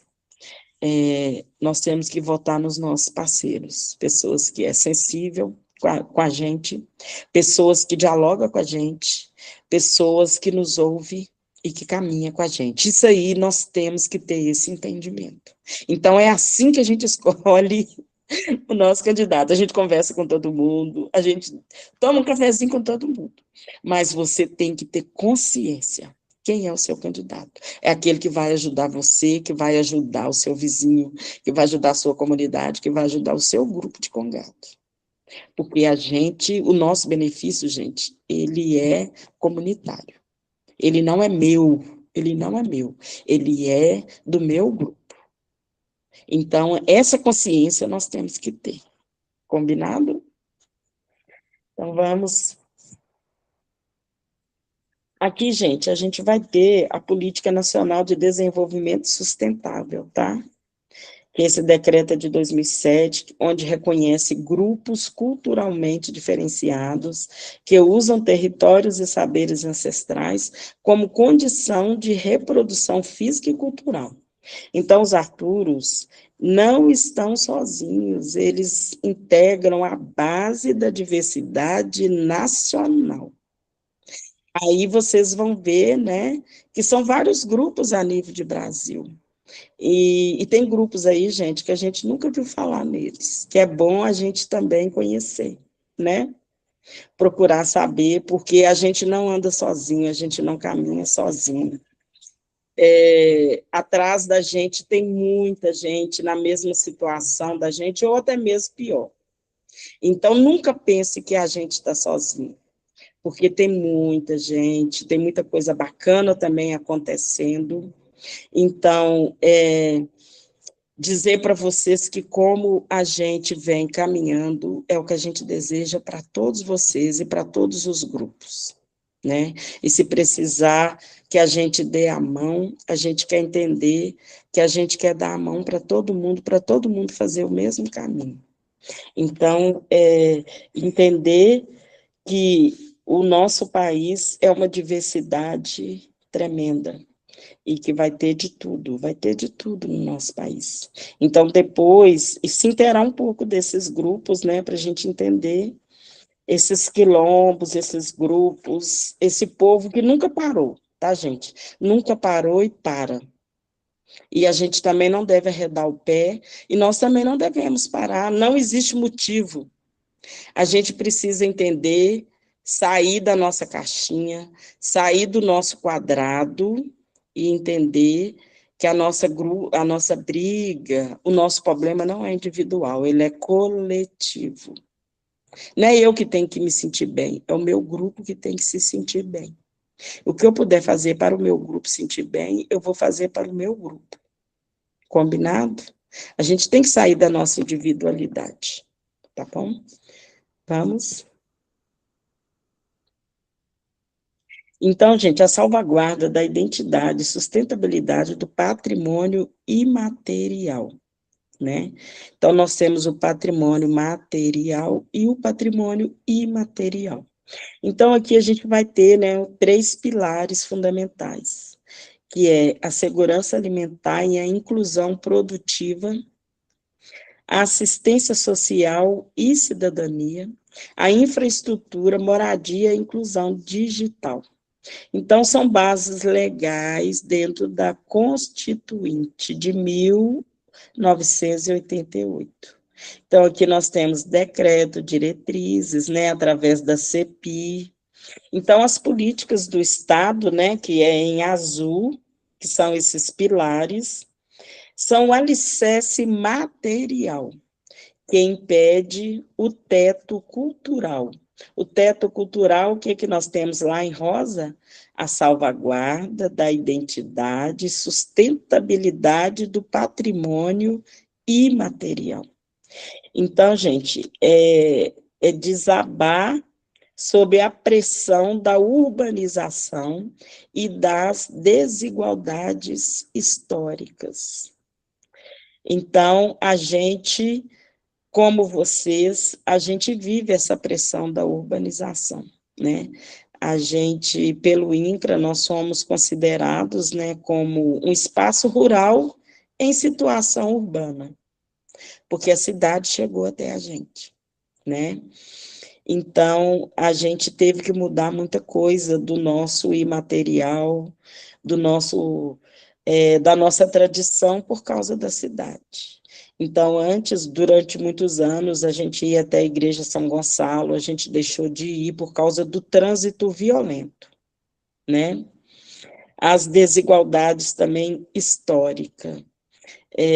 Nós temos que votar nos nossos parceiros, pessoas que é sensível com a gente, pessoas que dialogam com a gente, pessoas que nos ouvem e que caminha com a gente. Isso aí nós temos que ter esse entendimento. Então, é assim que a gente escolhe o nosso candidato. A gente conversa com todo mundo, a gente toma um cafezinho com todo mundo. Mas você tem que ter consciência. Quem é o seu candidato? É aquele que vai ajudar você, que vai ajudar o seu vizinho, que vai ajudar a sua comunidade, que vai ajudar o seu grupo de congados. Porque o nosso benefício, gente, ele é comunitário. Ele não é meu, ele é do meu grupo. Então, essa consciência nós temos que ter. Combinado? Então, vamos. Aqui, gente, a gente vai ter a Política Nacional de Desenvolvimento Sustentável, tá? Que esse decreto é de 2007, onde reconhece grupos culturalmente diferenciados que usam territórios e saberes ancestrais como condição de reprodução física e cultural. Então, os Arturos não estão sozinhos, eles integram a base da diversidade nacional. Aí vocês vão ver, né, que são vários grupos a nível de Brasil. E tem grupos aí, gente, que a gente nunca viu falar neles, que é bom a gente também conhecer, né? Procurar saber, porque a gente não anda sozinho, a gente não caminha sozinho. Atrás da gente tem muita gente na mesma situação da gente, ou até mesmo pior. Então, nunca pense que a gente está sozinho, porque tem muita gente, tem muita coisa bacana também acontecendo. Então, dizer para vocês que como a gente vem caminhando é o que a gente deseja para todos vocês e para todos os grupos, né? E se precisar que a gente dê a mão, a gente quer entender que a gente quer dar a mão para todo mundo fazer o mesmo caminho. Então, entender que o nosso país é uma diversidade tremenda, e que vai ter de tudo no nosso país. Então, depois, e se inteirar um pouco desses grupos, né, para a gente entender esses quilombos, esses grupos, esse povo que nunca parou, tá, gente? Nunca parou e para. E a gente também não deve arredar o pé, e nós também não devemos parar, não existe motivo. A gente precisa entender, sair da nossa caixinha, sair do nosso quadrado e entender que a nossa briga, o nosso problema não é individual, ele é coletivo. Não é eu que tenho que me sentir bem, é o meu grupo que tem que se sentir bem. O que eu puder fazer para o meu grupo sentir bem, eu vou fazer para o meu grupo. Combinado? A gente tem que sair da nossa individualidade, tá bom? Vamos. Então, gente, a salvaguarda da identidade e sustentabilidade do patrimônio imaterial, né? Então, nós temos o patrimônio material e o patrimônio imaterial. Então, aqui a gente vai ter, né, 3 pilares fundamentais, que é a segurança alimentar e a inclusão produtiva, a assistência social e cidadania, a infraestrutura, moradia e inclusão digital. Então, são bases legais dentro da Constituinte de 1988. Então, aqui nós temos decreto, diretrizes, né, através da CEPI. Então, as políticas do Estado, né, que é em azul, que são esses pilares, são o alicerce material que impede o teto cultural. O teto cultural, o que, que nós temos lá em rosa? A salvaguarda da identidade, sustentabilidade do patrimônio imaterial. Então, gente, é desabar sob a pressão da urbanização e das desigualdades históricas. Então, a gente, como vocês, a gente vive essa pressão da urbanização, né? A gente, pelo INCRA, nós somos considerados, né, como um espaço rural em situação urbana, porque a cidade chegou até a gente, né? Então, a gente teve que mudar muita coisa do nosso imaterial, do nosso, da nossa tradição por causa da cidade. Então, antes, durante muitos anos, a gente ia até a Igreja São Gonçalo, a gente deixou de ir por causa do trânsito violento, né? As desigualdades também históricas.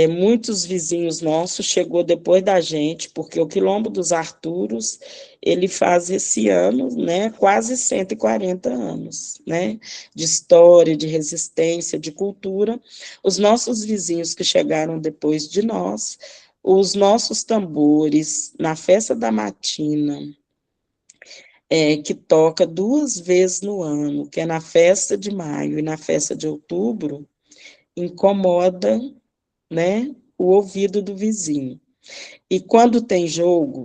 Muitos vizinhos nossos chegou depois da gente, porque o Quilombo dos Arturos, ele faz esse ano, né, quase 140 anos, né, de história, de resistência, de cultura. Os nossos vizinhos que chegaram depois de nós, os nossos tambores, na festa da matina, que toca 2 vezes no ano, que é na festa de maio e na festa de outubro, incomoda, né, o ouvido do vizinho. E quando tem jogo,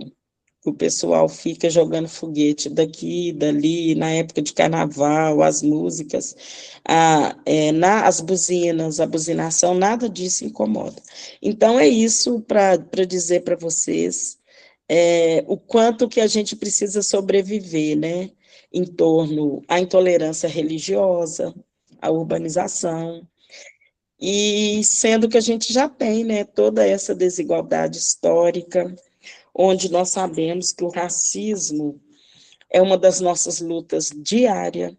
o pessoal fica jogando foguete daqui, dali, na época de carnaval, as músicas, as buzinas, a buzinação, nada disso incomoda. Então, é isso para dizer para vocês o quanto que a gente precisa sobreviver, né, em torno à intolerância religiosa, à urbanização, e sendo que a gente já tem, né, toda essa desigualdade histórica, onde nós sabemos que o racismo é uma das nossas lutas diárias,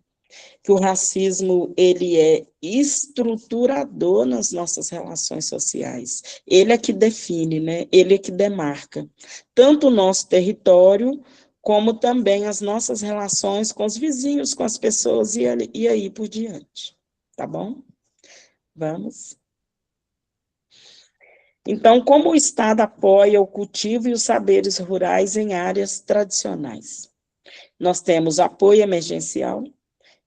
que o racismo ele é estruturador nas nossas relações sociais. Ele é que define, né? Ele é que demarca tanto o nosso território como também as nossas relações com os vizinhos, com as pessoas e aí por diante. Tá bom? Vamos. Então, como o Estado apoia o cultivo e os saberes rurais em áreas tradicionais? Nós temos apoio emergencial,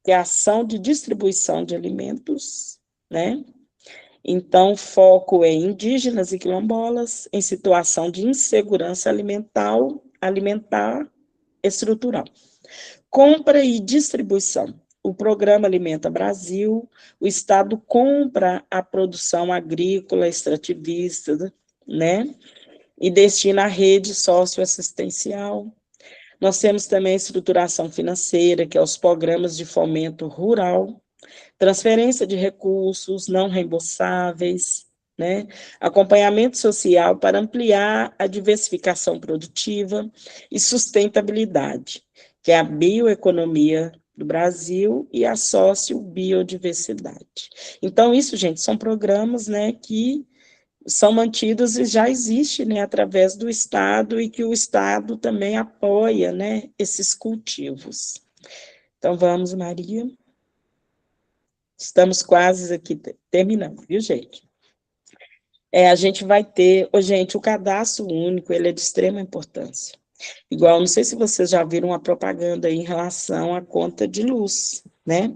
que é a ação de distribuição de alimentos, né? Então, o foco é indígenas e quilombolas em situação de insegurança alimentar estrutural. Compra e distribuição. O Programa Alimenta Brasil, o Estado compra a produção agrícola extrativista, né? E destina à rede socioassistencial. Nós temos também a estruturação financeira, que é os programas de fomento rural, transferência de recursos não reembolsáveis, né? Acompanhamento social para ampliar a diversificação produtiva e sustentabilidade, que é a bioeconomia do Brasil e a sociobiodiversidade. Então, isso, gente, são programas, né, que são mantidos e já existe, né, através do Estado e que o Estado também apoia, né, esses cultivos. Então, vamos, Maria. Estamos quase aqui terminando, viu, gente? A gente vai ter, gente, o cadastro único, ele é de extrema importância. Igual, não sei se vocês já viram uma propaganda aí em relação à conta de luz, né?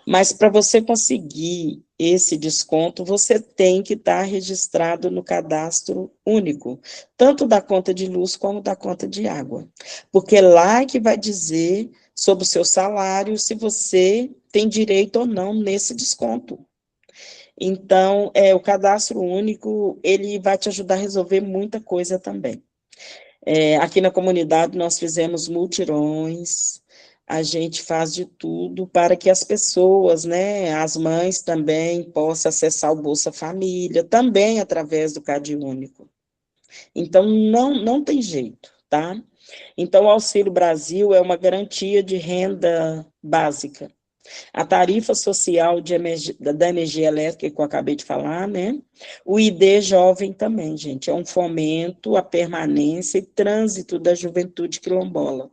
Mas para você conseguir esse desconto, você tem que estar registrado no cadastro único, tanto da conta de luz como da conta de água. Porque lá é que vai dizer sobre o seu salário se você tem direito ou não nesse desconto. Então, o cadastro único, ele vai te ajudar a resolver muita coisa também. Aqui na comunidade nós fizemos multirões, a gente faz de tudo para que as pessoas, né, as mães também possam acessar o Bolsa Família, também através do Cade Único. Então, não tem jeito, tá? Então, o Auxílio Brasil é uma garantia de renda básica. A tarifa social da energia elétrica, que eu acabei de falar, né? O ID Jovem também, gente, é um fomento à permanência e trânsito da juventude quilombola,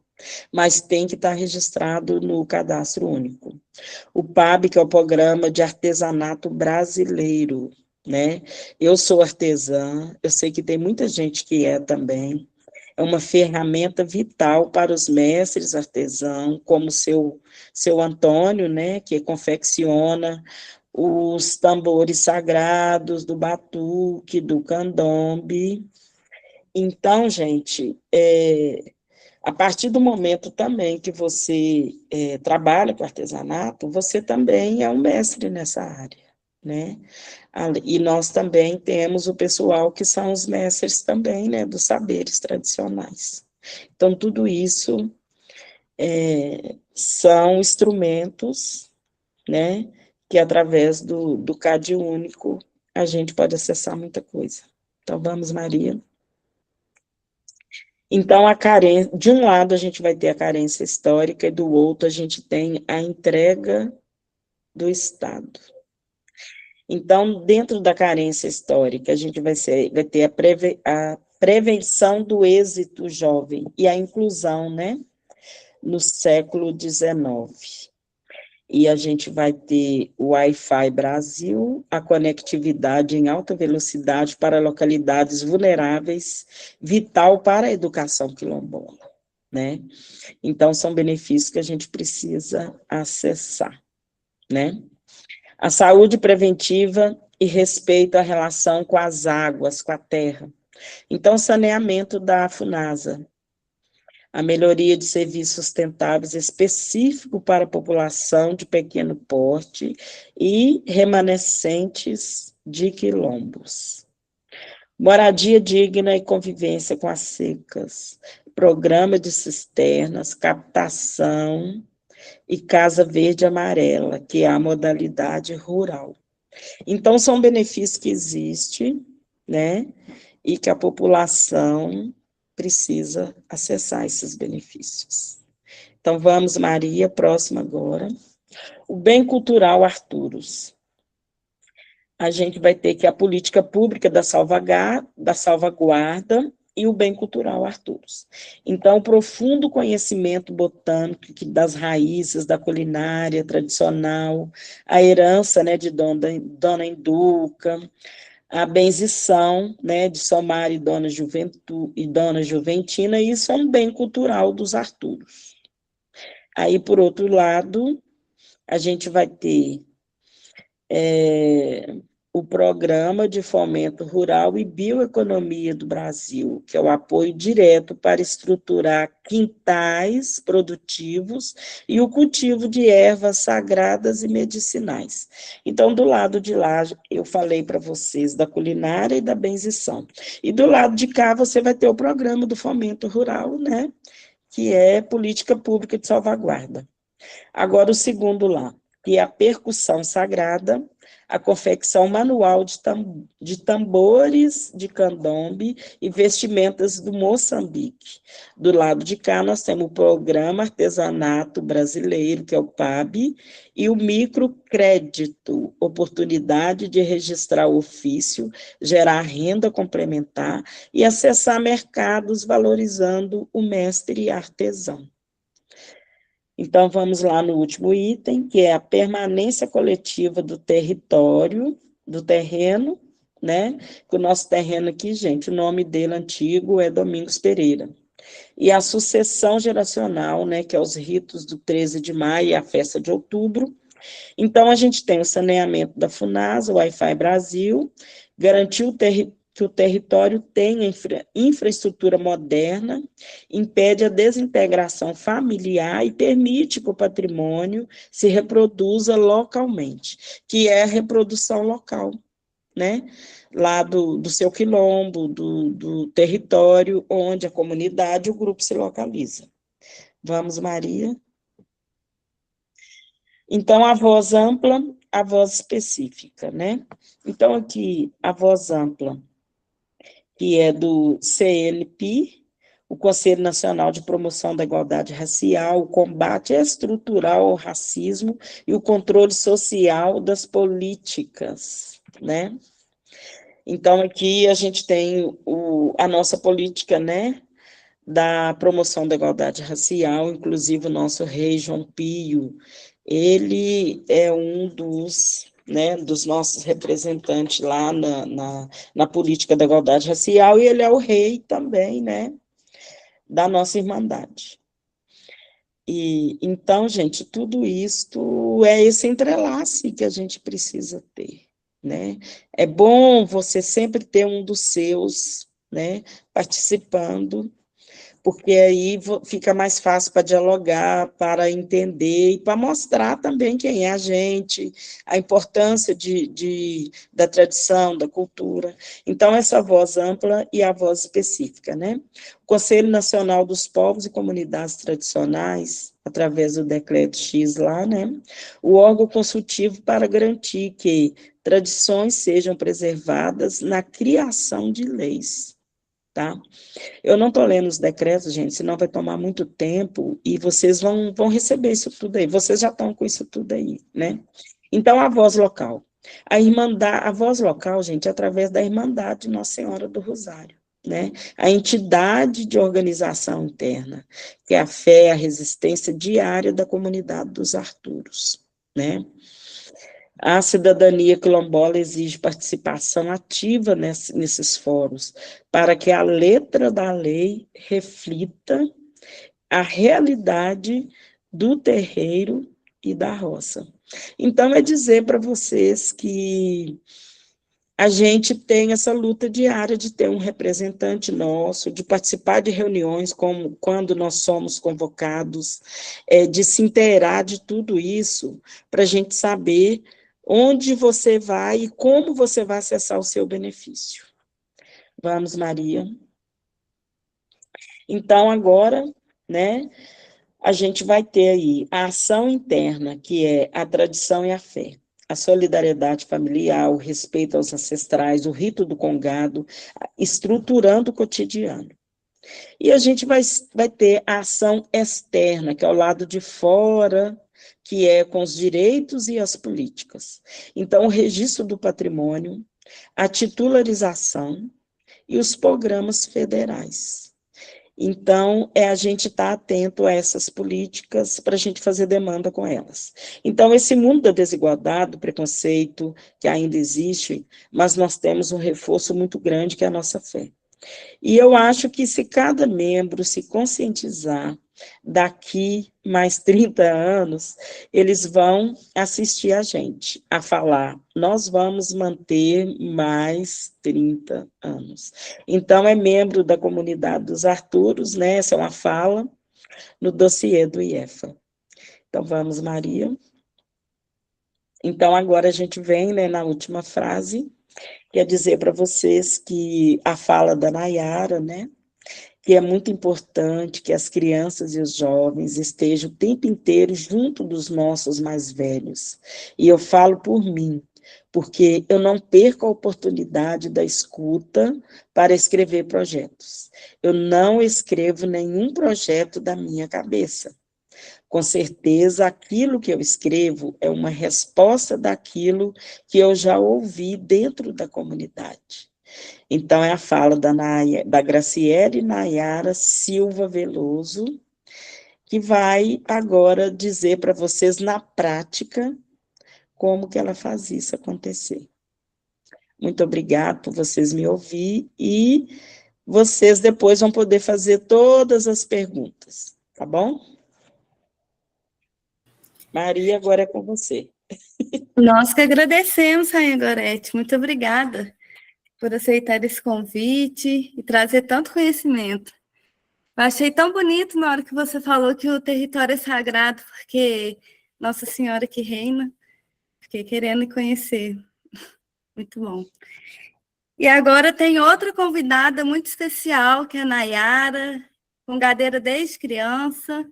mas tem que estar registrado no Cadastro Único. O PAB, que é o Programa de Artesanato Brasileiro, né? Eu sou artesã, eu sei que tem muita gente que é também, é uma ferramenta vital para os mestres artesãos, como seu Antônio, né, que confecciona os tambores sagrados do batuque, do candombe. Então, gente, a partir do momento também que você trabalha com artesanato, você também é um mestre nessa área, né? E nós também temos o pessoal que são os mestres também, né, dos saberes tradicionais. Então, tudo isso são instrumentos, né, que através do CAD único a gente pode acessar muita coisa. Então, vamos, Maria. Então, a carência, de um lado a gente vai ter a carência histórica e do outro a gente tem a entrega do Estado. Então, dentro da carência histórica, a gente vai ter a prevenção do êxito jovem e a inclusão, né, no século XIX. E a gente vai ter o Wi-Fi Brasil, a conectividade em alta velocidade para localidades vulneráveis, vital para a educação quilombola, né? Então, são benefícios que a gente precisa acessar, né? A saúde preventiva e respeito à relação com as águas, com a terra. Então, saneamento da FUNASA, a melhoria de serviços sustentáveis específico para a população de pequeno porte e remanescentes de quilombos. Moradia digna e convivência com as secas, programa de cisternas, captação e Casa Verde Amarela, que é a modalidade rural. Então, são benefícios que existem, né, e que a população precisa acessar esses benefícios. Então, vamos, Maria, próxima agora. O bem cultural Arturos. A gente vai ter que a política pública da salvaguarda e o bem cultural Arturos. Então, o profundo conhecimento botânico das raízes da culinária tradicional, a herança, né, de Dona Induca, a benzição, né, de Somar e Dona Juventina, isso é um bem cultural dos Arturos. Aí, por outro lado, a gente vai ter o Programa de Fomento Rural e Bioeconomia do Brasil, que é o apoio direto para estruturar quintais produtivos e o cultivo de ervas sagradas e medicinais. Então, do lado de lá, eu falei para vocês da culinária e da benzição. E do lado de cá, você vai ter o Programa do Fomento Rural, né, que é Política Pública de Salvaguarda. Agora, o segundo lá, que é a percussão sagrada, a confecção manual de tambores de candombe e vestimentas do Moçambique. Do lado de cá, nós temos o Programa Artesanato Brasileiro, que é o PAB, e o microcrédito, oportunidade de registrar o ofício, gerar renda complementar e acessar mercados valorizando o mestre artesão. Então, vamos lá no último item, que é a permanência coletiva do território, do terreno, né? O nosso terreno aqui, gente, o nome dele antigo é Domingos Pereira. E a sucessão geracional, né, que é os ritos do 13 de maio e a festa de outubro. Então, a gente tem o saneamento da FUNASA, o Wi-Fi Brasil, garantir que o território tenha infraestrutura moderna, impede a desintegração familiar e permite que o patrimônio se reproduza localmente, que é a reprodução local, né? Lá do seu quilombo, do território onde a comunidade, o grupo se localiza. Vamos, Maria. Então, a voz ampla, a voz específica, né? Então, aqui, a voz ampla, que é do CNP, o Conselho Nacional de Promoção da Igualdade Racial, o combate estrutural ao racismo e o controle social das políticas, né? Então, aqui a gente tem a nossa política, né, da promoção da igualdade racial, inclusive o nosso rei João Pio, ele é um dos, né, dos nossos representantes lá na política da igualdade racial, e ele é o rei também, né, da nossa Irmandade. E, então, gente, tudo isto é esse entrelace que a gente precisa ter, né? É bom você sempre ter um dos seus, né, participando, porque aí fica mais fácil para dialogar, para entender e para mostrar também quem é a gente, a importância da tradição, da cultura. Então, essa voz ampla e a voz específica, né? O Conselho Nacional dos Povos e Comunidades Tradicionais, através do Decreto X lá, né? O órgão consultivo para garantir que tradições sejam preservadas na criação de leis, tá? Eu não estou lendo os decretos, gente, senão vai tomar muito tempo e vocês vão receber isso tudo aí. Vocês já estão com isso tudo aí, né? Então, a voz local. A voz local, gente, é através da Irmandade Nossa Senhora do Rosário, né? A entidade de organização interna, que é a fé, a resistência diária da comunidade dos Arturos, né? A cidadania quilombola exige participação ativa nesses fóruns, para que a letra da lei reflita a realidade do terreiro e da roça. Então, é dizer para vocês que a gente tem essa luta diária de ter um representante nosso, de participar de reuniões como quando nós somos convocados, de se inteirar de tudo isso, para a gente saber onde você vai e como você vai acessar o seu benefício. Vamos, Maria. Então, agora, né, a gente vai ter aí a ação interna, que é a tradição e a fé, a solidariedade familiar, o respeito aos ancestrais, o rito do congado, estruturando o cotidiano. E a gente vai ter a ação externa, que é o lado de fora, que é com os direitos e as políticas. Então, o registro do patrimônio, a titularização e os programas federais. Então, a gente estar atento a essas políticas para a gente fazer demanda com elas. Então, esse mundo da desigualdade, do preconceito, que ainda existe, mas nós temos um reforço muito grande, que é a nossa fé. E eu acho que se cada membro se conscientizar, daqui mais 30 anos, eles vão assistir a gente a falar, nós vamos manter mais 30 anos. Então, é membro da comunidade dos Arturos, né? Essa é uma fala no dossiê do IEFA. Então, vamos, Maria. Então, agora a gente vem, né, na última frase, quer dizer para vocês que a fala da Nayara, né, que é muito importante que as crianças e os jovens estejam o tempo inteiro junto dos nossos mais velhos. E eu falo por mim, porque eu não perco a oportunidade da escuta para escrever projetos. Eu não escrevo nenhum projeto da minha cabeça. Com certeza, aquilo que eu escrevo é uma resposta daquilo que eu já ouvi dentro da comunidade. Então, é a fala da Graciele Nayara Silva Veloso, que vai agora dizer para vocês, na prática, como que ela faz isso acontecer. Muito obrigada por vocês me ouvir e vocês depois vão poder fazer todas as perguntas, tá bom? Maria, agora é com você. Nós que agradecemos, Rainha Gorete. Muito obrigada por aceitar esse convite e trazer tanto conhecimento. Eu achei tão bonito na hora que você falou que o território é sagrado, porque Nossa Senhora que reina. Fiquei querendo conhecer. Muito bom. E agora tem outra convidada muito especial, que é a Nayara, congadeira desde criança.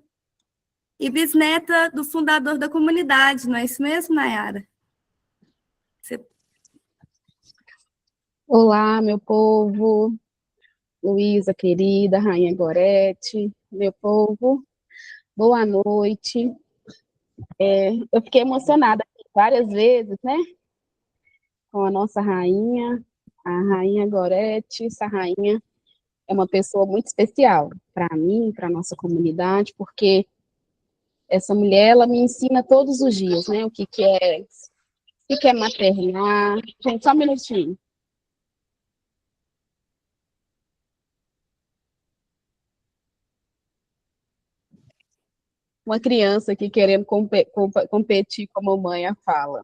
e bisneta do fundador da comunidade, não é isso mesmo, Nayara? Olá, meu povo, Luísa, querida, Rainha Gorete, meu povo, boa noite. Eu fiquei emocionada várias vezes, né, com a nossa rainha, a Rainha Gorete. Essa rainha é uma pessoa muito especial para mim, para a nossa comunidade, porque essa mulher, ela me ensina todos os dias, né, o que é maternar. Gente, só um minutinho. Uma criança aqui querendo competir com a mamãe, a fala.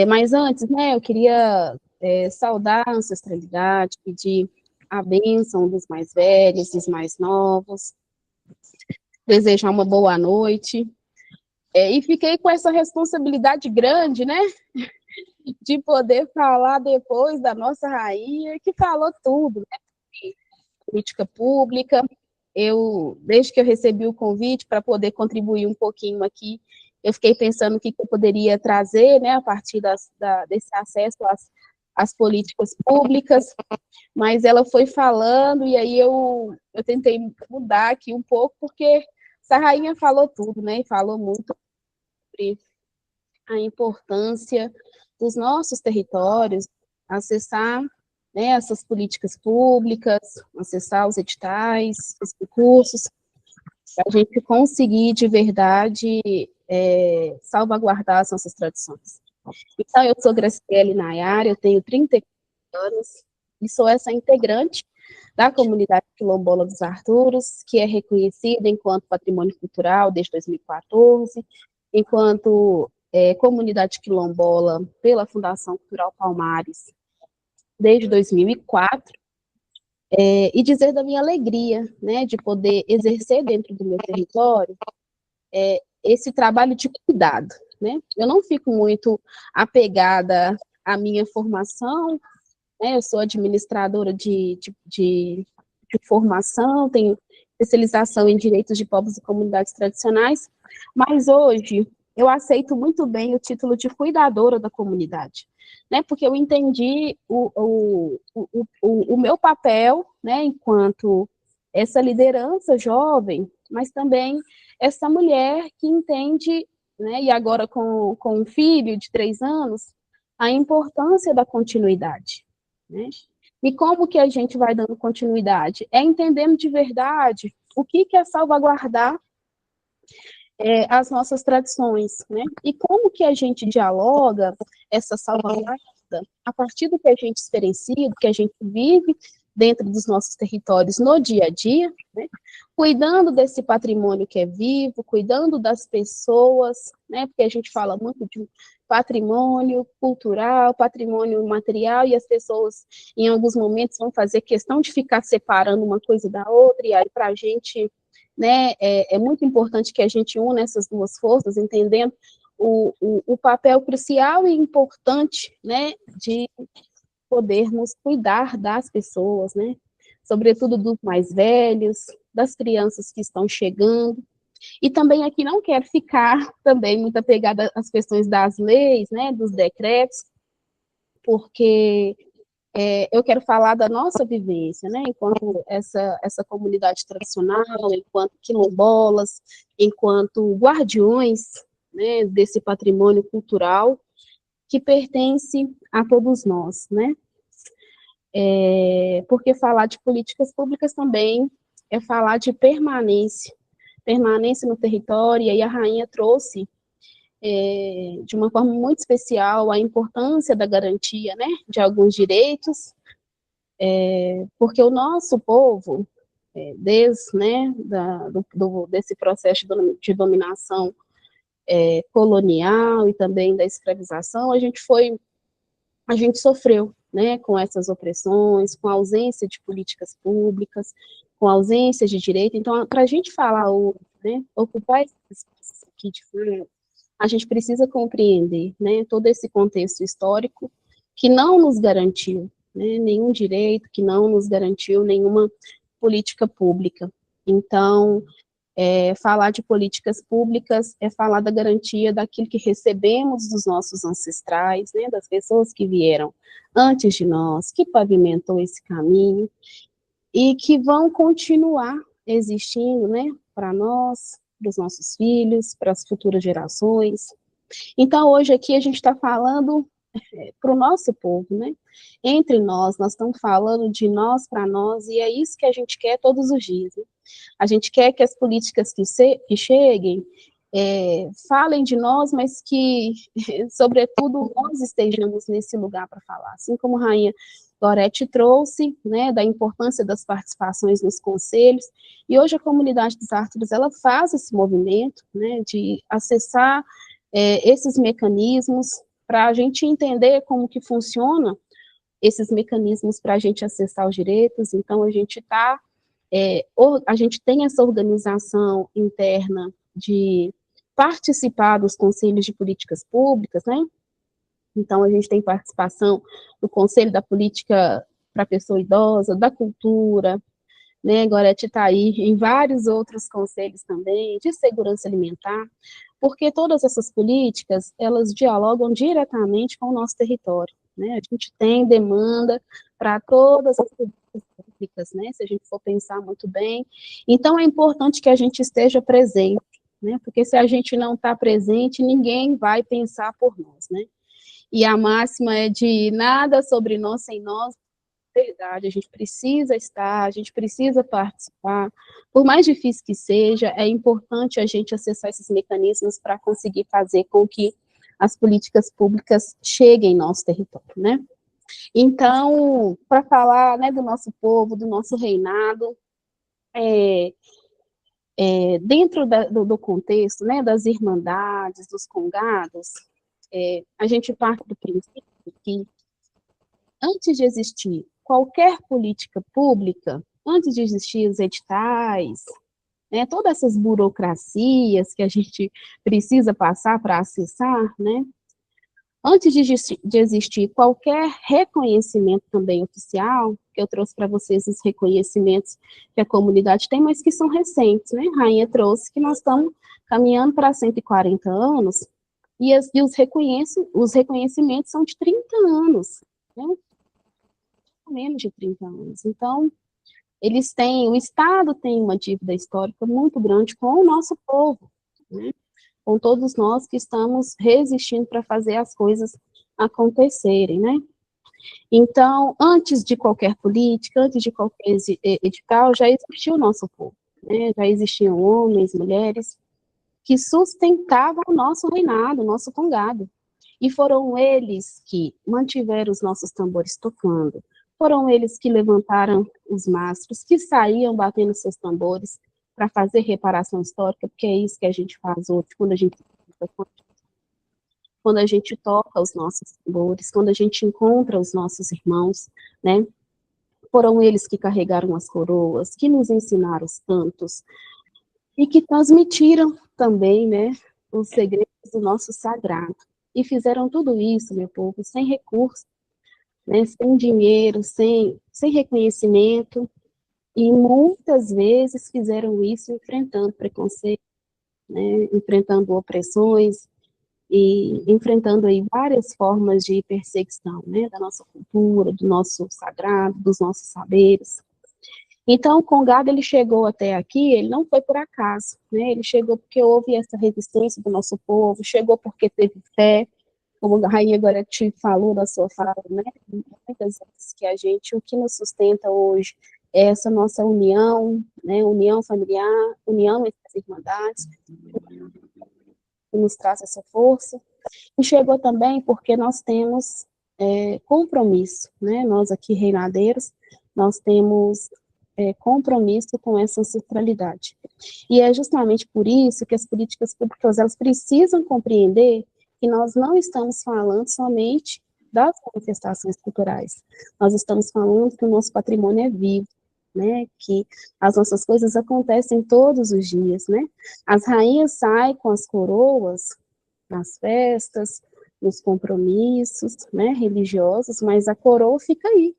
Mas antes, né, eu queria saudar a ancestralidade, pedir a bênção dos mais velhos, dos mais novos, desejar uma boa noite. E fiquei com essa responsabilidade grande, né, de poder falar depois da nossa rainha, que falou tudo, né, política pública. Desde que eu recebi o convite para poder contribuir um pouquinho aqui, eu fiquei pensando o que eu poderia trazer, né, a partir desse acesso às políticas públicas, mas ela foi falando, e aí eu tentei mudar aqui um pouco, porque essa rainha falou tudo, né, e falou muito sobre a importância dos nossos territórios, acessar, né, essas políticas públicas, acessar os editais, os recursos, para a gente conseguir, de verdade, salvaguardar as nossas tradições. Então, eu sou Graciele Nayara, eu tenho 34 anos, e sou essa integrante da comunidade quilombola dos Arturos, que é reconhecida enquanto patrimônio cultural desde 2014, enquanto comunidade quilombola pela Fundação Cultural Palmares desde 2004, e dizer da minha alegria, né, de poder exercer dentro do meu território esse trabalho de cuidado, né? Eu não fico muito apegada à minha formação, né? Eu sou administradora de formação, tenho especialização em direitos de povos e comunidades tradicionais, mas hoje eu aceito muito bem o título de cuidadora da comunidade, né? Porque eu entendi o meu papel, né, enquanto essa liderança jovem, mas também essa mulher que entende, né, e agora com um filho de 3 anos, a importância da continuidade, né? E como que a gente vai dando continuidade? É entendendo de verdade o que é salvaguardar as nossas tradições, né? E como que a gente dialoga essa salvaguarda a partir do que a gente experiencia, do que a gente vive dentro dos nossos territórios no dia a dia, né? Cuidando desse patrimônio que é vivo, cuidando das pessoas, né? Porque a gente fala muito de patrimônio cultural, patrimônio material, e as pessoas, em alguns momentos, vão fazer questão de ficar separando uma coisa da outra, e aí, para a gente, né, é muito importante que a gente una essas duas forças, entendendo o papel crucial e importante, né, de podermos cuidar das pessoas, né, sobretudo dos mais velhos, das crianças que estão chegando. E também aqui não quero ficar também muito apegada às questões das leis, né, dos decretos, porque eu quero falar da nossa vivência, né, enquanto essa comunidade tradicional, enquanto quilombolas, enquanto guardiões, né, desse patrimônio cultural que pertence a todos nós, né. Porque falar de políticas públicas também é falar de permanência no território, e aí a rainha trouxe de uma forma muito especial a importância da garantia, né, de alguns direitos, porque o nosso povo, desde, né, desse processo de dominação colonial e também da escravização, a gente sofreu, né, com essas opressões, com a ausência de políticas públicas, com a ausência de direito. Então, para a gente falar, né, ocupar esse espaço aqui de fora, a gente precisa compreender, né, todo esse contexto histórico que não nos garantiu, né, nenhum direito, que não nos garantiu nenhuma política pública. Então, Falar de políticas públicas é falar da garantia daquilo que recebemos dos nossos ancestrais, né, das pessoas que vieram antes de nós, que pavimentou esse caminho, e que vão continuar existindo, né, para nós, para os nossos filhos, para as futuras gerações. Então, hoje aqui a gente está falando para o nosso povo, né? Entre nós estamos falando de nós para nós, e é isso que a gente quer todos os dias, né? A gente quer que as políticas que cheguem falem de nós, mas que, sobretudo, nós estejamos nesse lugar para falar. Assim como a Rainha Gorete trouxe, né, da importância das participações nos conselhos, e hoje a comunidade dos Arturos, ela faz esse movimento, né, de acessar esses mecanismos, para a gente entender como que funciona esses mecanismos para a gente acessar os direitos. Então, a gente a gente tem essa organização interna de participar dos conselhos de políticas públicas, né? Então, a gente tem participação do Conselho da Política para a Pessoa Idosa, da Cultura, né? Gorete está aí em vários outros conselhos também, de segurança alimentar, porque todas essas políticas, elas dialogam diretamente com o nosso território, né? A gente tem demanda para todas as políticas públicas, né? Se a gente for pensar muito bem. Então, é importante que a gente esteja presente, né? Porque se a gente não está presente, ninguém vai pensar por nós, né? E a máxima é de nada sobre nós sem nós. Verdade, a gente precisa estar, a gente precisa participar, por mais difícil que seja, é importante a gente acessar esses mecanismos para conseguir fazer com que as políticas públicas cheguem em nosso território, né? Então, para falar, né, do nosso povo, do nosso reinado, dentro do contexto, né, das irmandades, dos congados, a gente parte do princípio que antes de existir qualquer política pública, antes de existir os editais, né, todas essas burocracias que a gente precisa passar para acessar, né, antes de existir qualquer reconhecimento também oficial, que eu trouxe para vocês os reconhecimentos que a comunidade tem, mas que são recentes, né, a Rainha trouxe que nós estamos caminhando para 140 anos, e os reconhecimentos são de 30 anos, né, menos de 30 anos. Então, o Estado tem uma dívida histórica muito grande com o nosso povo, né? Com todos nós que estamos resistindo para fazer as coisas acontecerem, né? Então, antes de qualquer política, antes de qualquer edital, já existiu o nosso povo, né? Já existiam homens, mulheres, que sustentavam o nosso reinado, o nosso congado. E foram eles que mantiveram os nossos tambores tocando, foram eles que levantaram os mastros, que saíam batendo seus tambores para fazer reparação histórica, porque é isso que a gente faz hoje, quando a gente toca os nossos tambores, quando a gente encontra os nossos irmãos, né? Foram eles que carregaram as coroas, que nos ensinaram os cantos, e que transmitiram também, né, os segredos do nosso sagrado. E fizeram tudo isso, meu povo, sem recurso, né, sem dinheiro, sem reconhecimento, e muitas vezes fizeram isso enfrentando preconceito, né, enfrentando opressões, e enfrentando aí várias formas de perseguição, né, da nossa cultura, do nosso sagrado, dos nossos saberes. Então, o Congado, ele chegou até aqui, ele não foi por acaso, né, ele chegou porque houve essa resistência do nosso povo, chegou porque teve fé, como a Rainha Gorete falou na sua fala, né, muitas vezes que o que nos sustenta hoje é essa nossa união, né, união familiar, união entre as irmandades, que nos traz essa força, e chegou também porque nós temos compromisso, né, nós aqui reinadeiros, nós temos compromisso com essa ancestralidade. E é justamente por isso que as políticas públicas, elas precisam compreender que nós não estamos falando somente das manifestações culturais, nós estamos falando que o nosso patrimônio é vivo, né, que as nossas coisas acontecem todos os dias, né, as rainhas saem com as coroas nas festas, nos compromissos, né, religiosos, mas a coroa fica aí,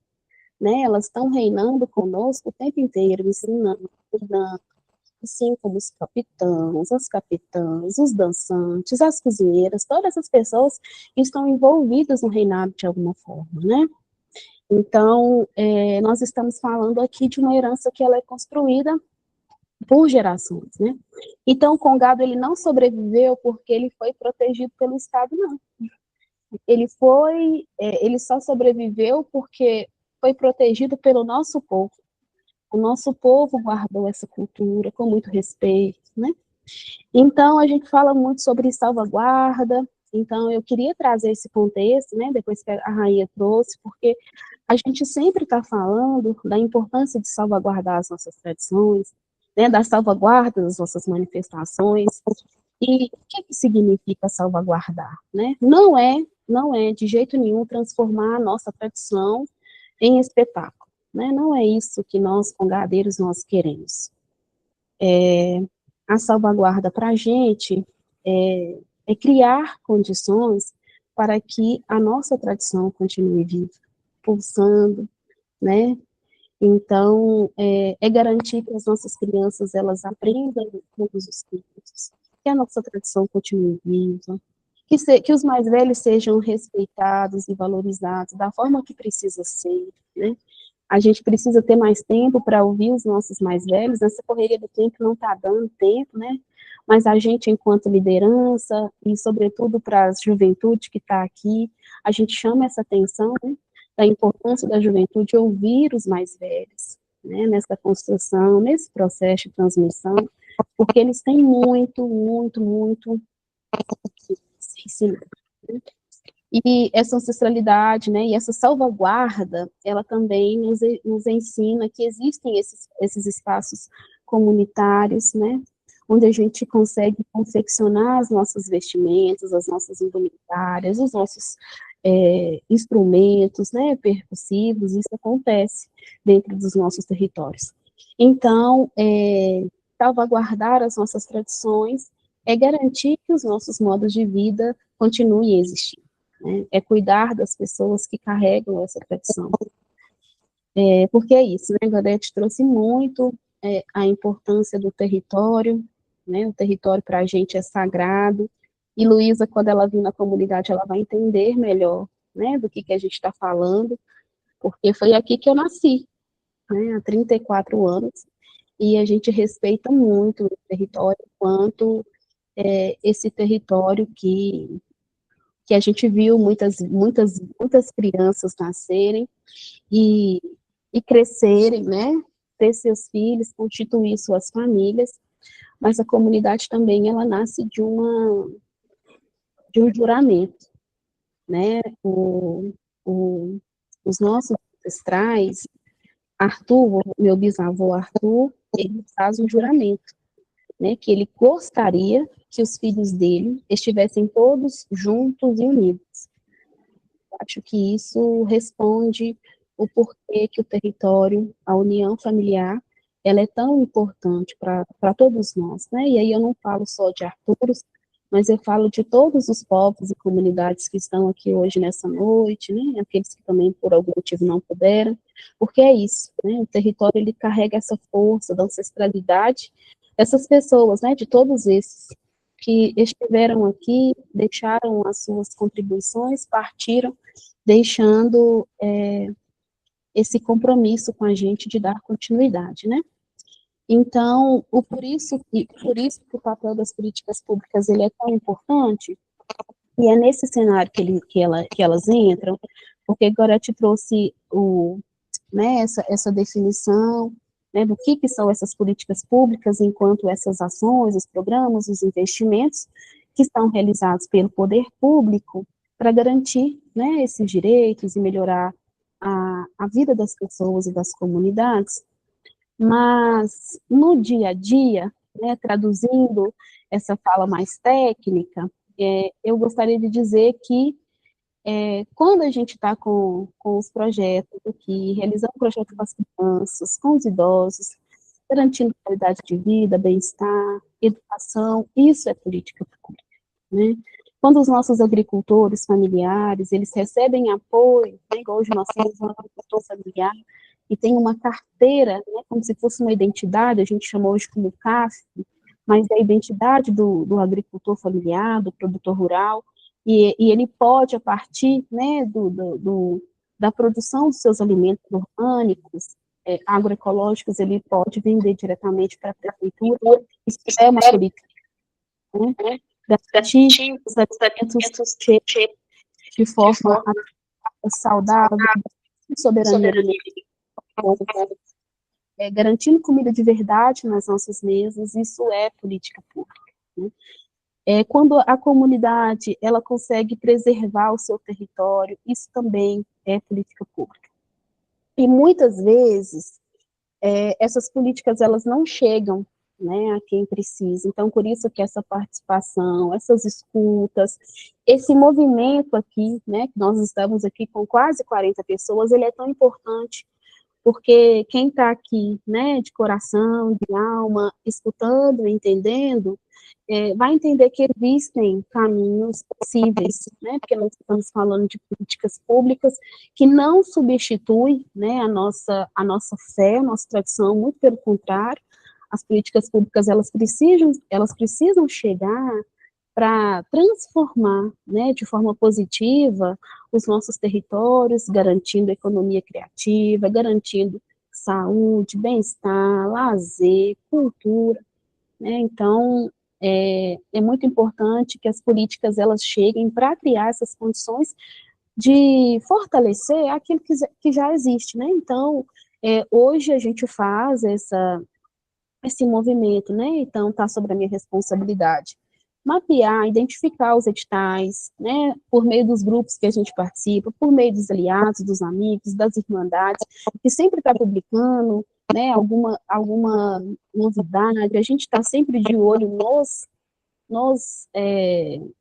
né, elas estão reinando conosco o tempo inteiro, ensinando, cuidando, assim como os capitães, as capitãs, os dançantes, as cozinheiras, todas as pessoas que estão envolvidas no reinado de alguma forma, né? Então, nós estamos falando aqui de uma herança que ela é construída por gerações, né? Então, o Congado, ele não sobreviveu porque ele foi protegido pelo Estado, não. Ele só sobreviveu porque foi protegido pelo nosso povo. O nosso povo guardou essa cultura com muito respeito, né? Então, a gente fala muito sobre salvaguarda. Então, eu queria trazer esse contexto, né, depois que a Rainha trouxe, porque a gente sempre está falando da importância de salvaguardar as nossas tradições, né, da salvaguarda das nossas manifestações. E o que significa salvaguardar, né? Não é de jeito nenhum transformar a nossa tradição em espetáculo, né? Não é isso que nós, congadeiros, nós queremos. A salvaguarda para a gente é criar condições para que a nossa tradição continue viva, pulsando, né? Então, garantir que as nossas crianças, elas aprendam todos os tempos, que a nossa tradição continue viva, que os mais velhos sejam respeitados e valorizados da forma que precisa ser, né? A gente precisa ter mais tempo para ouvir os nossos mais velhos, nessa correria do tempo não está dando tempo, né? Mas a gente, enquanto liderança, e sobretudo para a juventude que está aqui, a gente chama essa atenção, né, da importância da juventude ouvir os mais velhos, né, nessa construção, nesse processo de transmissão, porque eles têm muito, muito, muito se ensinar, né? E essa ancestralidade, né, e essa salvaguarda, ela também nos ensina que existem esses espaços comunitários, né, onde a gente consegue confeccionar as nossas vestimentas, as nossas indumentárias, os nossos instrumentos, né, percussivos, isso acontece dentro dos nossos territórios. Então, salvaguardar as nossas tradições é garantir que os nossos modos de vida continuem existindo, né? É cuidar das pessoas que carregam essa tradição. Porque é isso, né? Godete trouxe muito a importância do território, né? O território para a gente é sagrado, e Luísa, quando ela vir na comunidade, ela vai entender melhor, né, do que a gente está falando, porque foi aqui que eu nasci, né, há 34 anos, e a gente respeita muito o território, quanto esse território que a gente viu muitas crianças nascerem e crescerem, né, ter seus filhos, constituir suas famílias, mas a comunidade também, ela nasce de um juramento, né, os nossos ancestrais, Arthur, meu bisavô Arthur, ele faz um juramento, né, que ele gostaria que os filhos dele estivessem todos juntos e unidos. Acho que isso responde o porquê que o território, a união familiar, ela é tão importante para todos nós, né? E aí eu não falo só de Arturos, mas eu falo de todos os povos e comunidades que estão aqui hoje nessa noite, né? Aqueles que também por algum motivo não puderam, porque é isso, né? O território, ele carrega essa força da ancestralidade, essas pessoas, né? De todos esses que estiveram aqui, deixaram as suas contribuições, partiram, deixando esse compromisso com a gente de dar continuidade, né? Então, por isso que o papel das políticas públicas, ele é tão importante, e é nesse cenário que elas entram, porque agora te trouxe né, essa definição, né, do que são essas políticas públicas, enquanto essas ações, os programas, os investimentos que estão realizados pelo poder público para garantir, né, esses direitos e melhorar a vida das pessoas e das comunidades. Mas, no dia a dia, né, traduzindo essa fala mais técnica, eu gostaria de dizer que quando a gente está com os projetos aqui, realizando projetos com as crianças, com os idosos, garantindo qualidade de vida, bem-estar, educação, isso é política pública, né? Quando os nossos agricultores familiares, eles recebem apoio, né, igual hoje nós temos um agricultor familiar, e tem uma carteira, né, como se fosse uma identidade, a gente chama hoje como CAF, mas é a identidade do agricultor familiar, do produtor rural, e ele pode, a partir, né, da produção dos seus alimentos orgânicos, agroecológicos, ele pode vender diretamente para a prefeitura. Isso é uma política, né, garantir os alimentos de forma saudável, soberania alimentar, garantindo comida de verdade nas nossas mesas. Isso é política pública, né? Quando a comunidade ela consegue preservar o seu território, isso também é política pública. E muitas vezes essas políticas elas não chegam, né, a quem precisa. Então, por isso que essa participação, essas escutas, esse movimento aqui, né, que nós estamos aqui com quase 40 pessoas, ele é tão importante, porque quem está aqui, né, de coração, de alma, escutando, entendendo, vai entender que existem caminhos possíveis, né, porque nós estamos falando de políticas públicas que não substituem, né, a nossa fé, a nossa tradição, muito pelo contrário. As políticas públicas, elas precisam chegar para transformar, né, de forma positiva os nossos territórios, garantindo economia criativa, garantindo saúde, bem-estar, lazer, cultura, né? Então, é muito importante que as políticas elas cheguem para criar essas condições de fortalecer aquilo que já existe, né? Então, hoje a gente faz esse movimento, né? Então, está sobre a minha responsabilidade mapear, identificar os editais, né, por meio dos grupos que a gente participa, por meio dos aliados, dos amigos, das irmandades, que sempre está publicando, né, alguma novidade. A gente está sempre de olho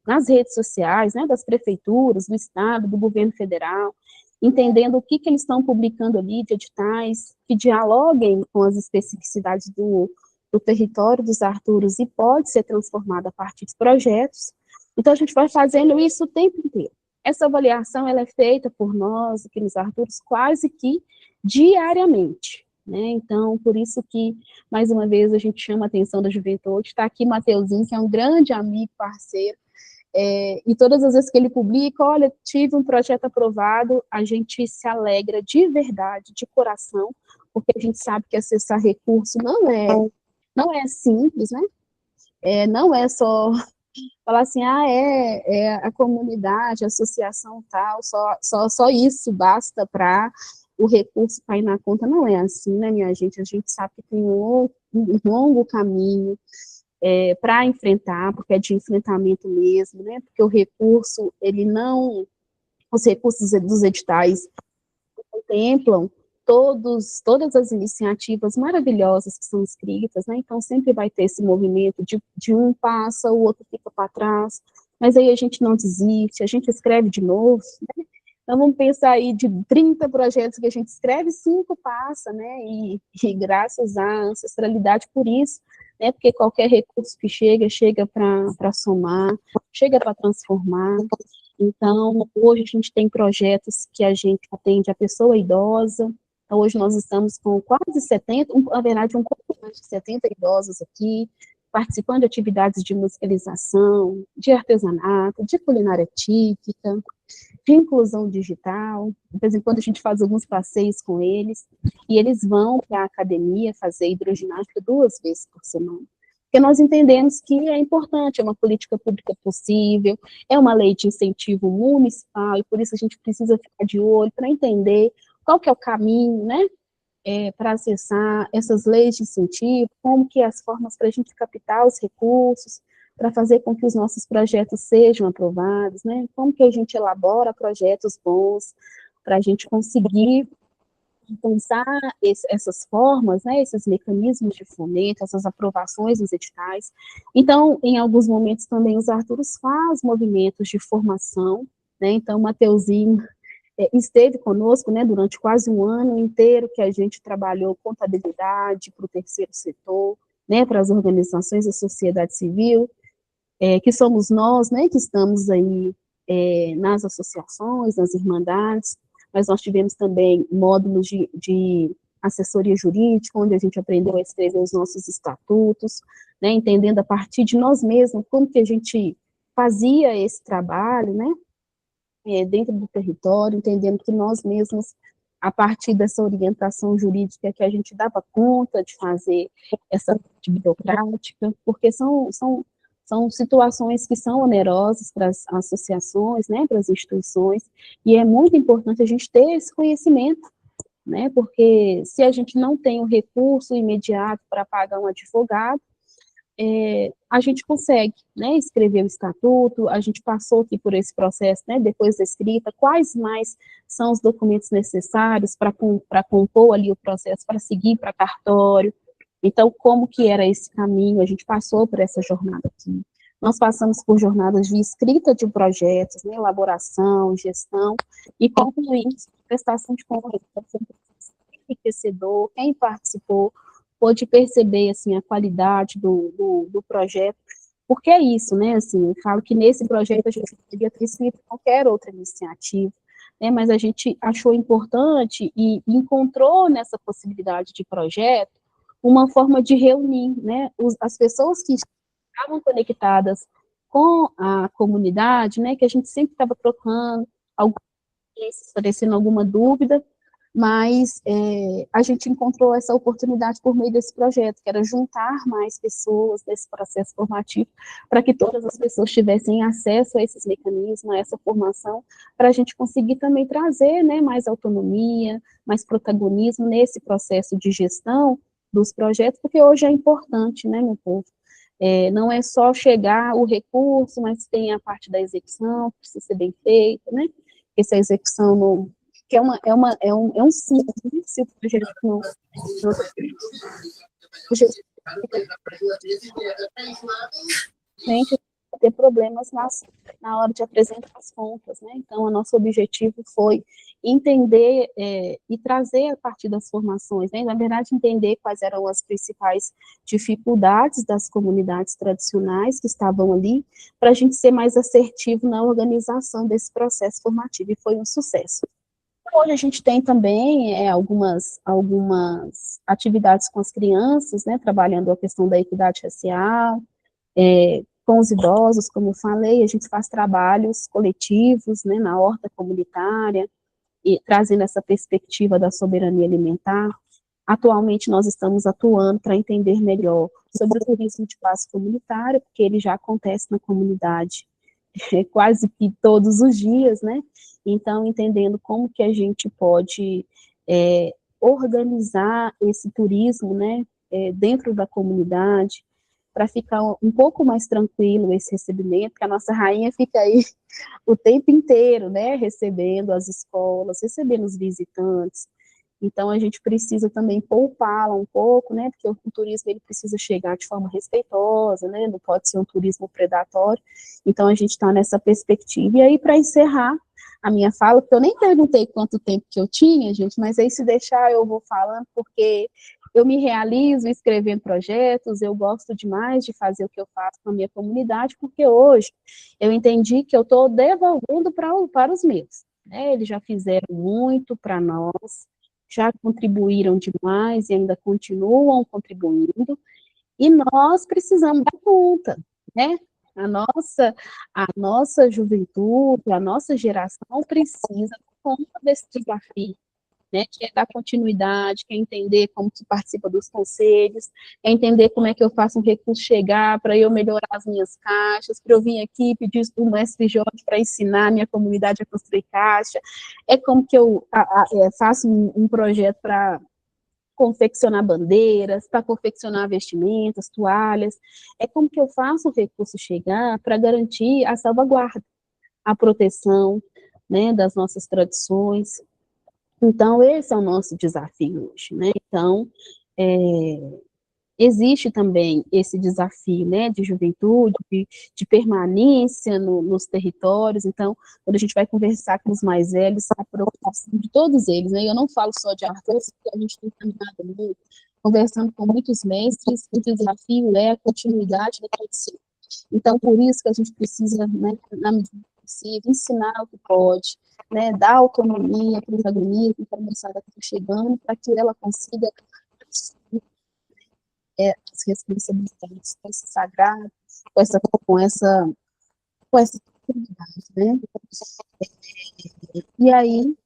nas redes sociais, né, das prefeituras, do estado, do governo federal, entendendo o que eles estão publicando ali de editais, que dialoguem com as especificidades do território dos Arturos e pode ser transformado a partir de projetos. Então, a gente vai fazendo isso o tempo inteiro. Essa avaliação ela é feita por nós aqui nos Arturos quase que diariamente, né? Então, por isso que, mais uma vez, a gente chama a atenção da juventude. Está aqui Mateuzinho, que é um grande amigo, parceiro, e todas as vezes que ele publica, olha, tive um projeto aprovado, a gente se alegra de verdade, de coração, porque a gente sabe que acessar recurso não é simples, né? Não é só falar assim, a comunidade, a associação tal, só isso basta para o recurso cair na conta. Não é assim, né, minha gente? A gente sabe que tem um longo caminho para enfrentar, porque é de enfrentamento mesmo, né? Porque o recurso, os recursos dos editais contemplam todas as iniciativas maravilhosas que são escritas, né? Então sempre vai ter esse movimento de um passa, o outro fica para trás, mas aí a gente não desiste, a gente escreve de novo, né? Então vamos pensar aí de 30 projetos que a gente escreve, 5 passa, né? E graças à ancestralidade por isso, né? Porque qualquer recurso que chega para somar, chega para transformar. Então, hoje a gente tem projetos que a gente atende a pessoa idosa. Então, hoje nós estamos com quase 70, na verdade, um pouco mais de 70 idosos aqui, participando de atividades de musicalização, de artesanato, de culinária típica, de inclusão digital. De vez em quando a gente faz alguns passeios com eles, e eles vão para a academia fazer hidroginástica 2 vezes por semana. Porque nós entendemos que é importante, é uma política pública possível, é uma lei de incentivo municipal, e por isso a gente precisa ficar de olho para entender qual que é o caminho, né, para acessar essas leis de incentivo, como que as formas para a gente captar os recursos, para fazer com que os nossos projetos sejam aprovados, né, como que a gente elabora projetos bons, para a gente conseguir pensar essas formas, né, esses mecanismos de fomento, essas aprovações dos editais. Então, em alguns momentos também os Arturos faz movimentos de formação, né, então o Mateuzinho esteve conosco, né, durante quase um ano inteiro que a gente trabalhou contabilidade para o terceiro setor, né, para as organizações da sociedade civil, que somos nós, né, que estamos aí nas associações, nas irmandades, mas nós tivemos também módulos de assessoria jurídica, onde a gente aprendeu a escrever os nossos estatutos, né, entendendo a partir de nós mesmos como que a gente fazia esse trabalho, né, dentro do território, entendendo que nós mesmos, a partir dessa orientação jurídica, que a gente dava conta de fazer essa parte burocrática, porque são situações que são onerosas para as associações, né, para as instituições, e é muito importante a gente ter esse conhecimento, né, porque se a gente não tem o recurso imediato para pagar um advogado, a gente consegue, né, escrever o estatuto, a gente passou aqui por esse processo, né, depois da escrita, quais mais são os documentos necessários para compor ali o processo, para seguir para cartório, então, como que era esse caminho, a gente passou por essa jornada aqui. Nós passamos por jornadas de escrita de projetos, né, elaboração, gestão, e concluímos prestação de contas, enriquecedor, quem participou, pôde perceber, assim, a qualidade do projeto, porque é isso, né, assim, eu falo que nesse projeto a gente poderia ter escrito qualquer outra iniciativa, né, mas a gente achou importante e encontrou nessa possibilidade de projeto uma forma de reunir, né, as pessoas que estavam conectadas com a comunidade, né, que a gente sempre estava trocando, esclarecendo alguma dúvida, mas a gente encontrou essa oportunidade por meio desse projeto, que era juntar mais pessoas nesse processo formativo, para que todas as pessoas tivessem acesso a esses mecanismos, a essa formação, para a gente conseguir também trazer, né, mais autonomia, mais protagonismo nesse processo de gestão dos projetos, porque hoje é importante, né, meu povo? Não é só chegar o recurso, mas tem a parte da execução, que precisa ser bem feita, né? Essa execução não, que é um ciclo, né? Se o projeto não gente ter problemas na hora de apresentar as contas, né? Então, o nosso objetivo foi entender e trazer a partir das formações, né? Na verdade, entender quais eram as principais dificuldades das comunidades tradicionais que estavam ali, para a gente ser mais assertivo na organização desse processo formativo, e foi um sucesso. Hoje a gente tem também algumas atividades com as crianças, né, trabalhando a questão da equidade racial, com os idosos, como eu falei, a gente faz trabalhos coletivos, né, na horta comunitária, e trazendo essa perspectiva da soberania alimentar. Atualmente nós estamos atuando para entender melhor sobre o turismo de base comunitária, porque ele já acontece na comunidade quase que todos os dias, né? Então, entendendo como que a gente pode organizar esse turismo, né, dentro da comunidade, para ficar um pouco mais tranquilo esse recebimento, porque a nossa rainha fica aí o tempo inteiro, né, recebendo as escolas, recebendo os visitantes. Então, a gente precisa também poupá-la um pouco, né, porque o turismo ele precisa chegar de forma respeitosa, né, não pode ser um turismo predatório. Então, a gente está nessa perspectiva. E aí, para encerrar a minha fala, porque eu nem perguntei quanto tempo que eu tinha, gente, mas aí se deixar eu vou falando, porque eu me realizo escrevendo projetos, eu gosto demais de fazer o que eu faço com a minha comunidade, porque hoje eu entendi que eu estou devolvendo para os meus, né? Eles já fizeram muito para nós, já contribuíram demais e ainda continuam contribuindo, e nós precisamos dar conta, né? A nossa juventude, a nossa geração precisa dar conta desse desafio, né, que é dar continuidade, que é entender como se participa dos conselhos, é entender como é que eu faço um recurso chegar para eu melhorar as minhas caixas, para eu vir aqui pedir do mestre Jorge para ensinar a minha comunidade a construir caixa, é como que eu faço um projeto para confeccionar bandeiras, para confeccionar vestimentas, toalhas, é como que eu faço o recurso chegar para garantir a salvaguarda, a proteção, né, das nossas tradições. Então, esse é o nosso desafio hoje, né? Então, existe também esse desafio, né, de juventude, de permanência nos territórios. Então, quando a gente vai conversar com os mais velhos, a preocupação de todos eles, né? Eu não falo só de artes, porque a gente tem caminhado muito, conversando com muitos mestres, o desafio é a continuidade da tradição. Então, por isso que a gente precisa, né, na medida possível, ensinar o que pode, né, dar autonomia para os agronistas, para a moçada que está chegando, para que ela consiga as responsabilidades com esse sagrado, com essa oportunidade, né? E aí,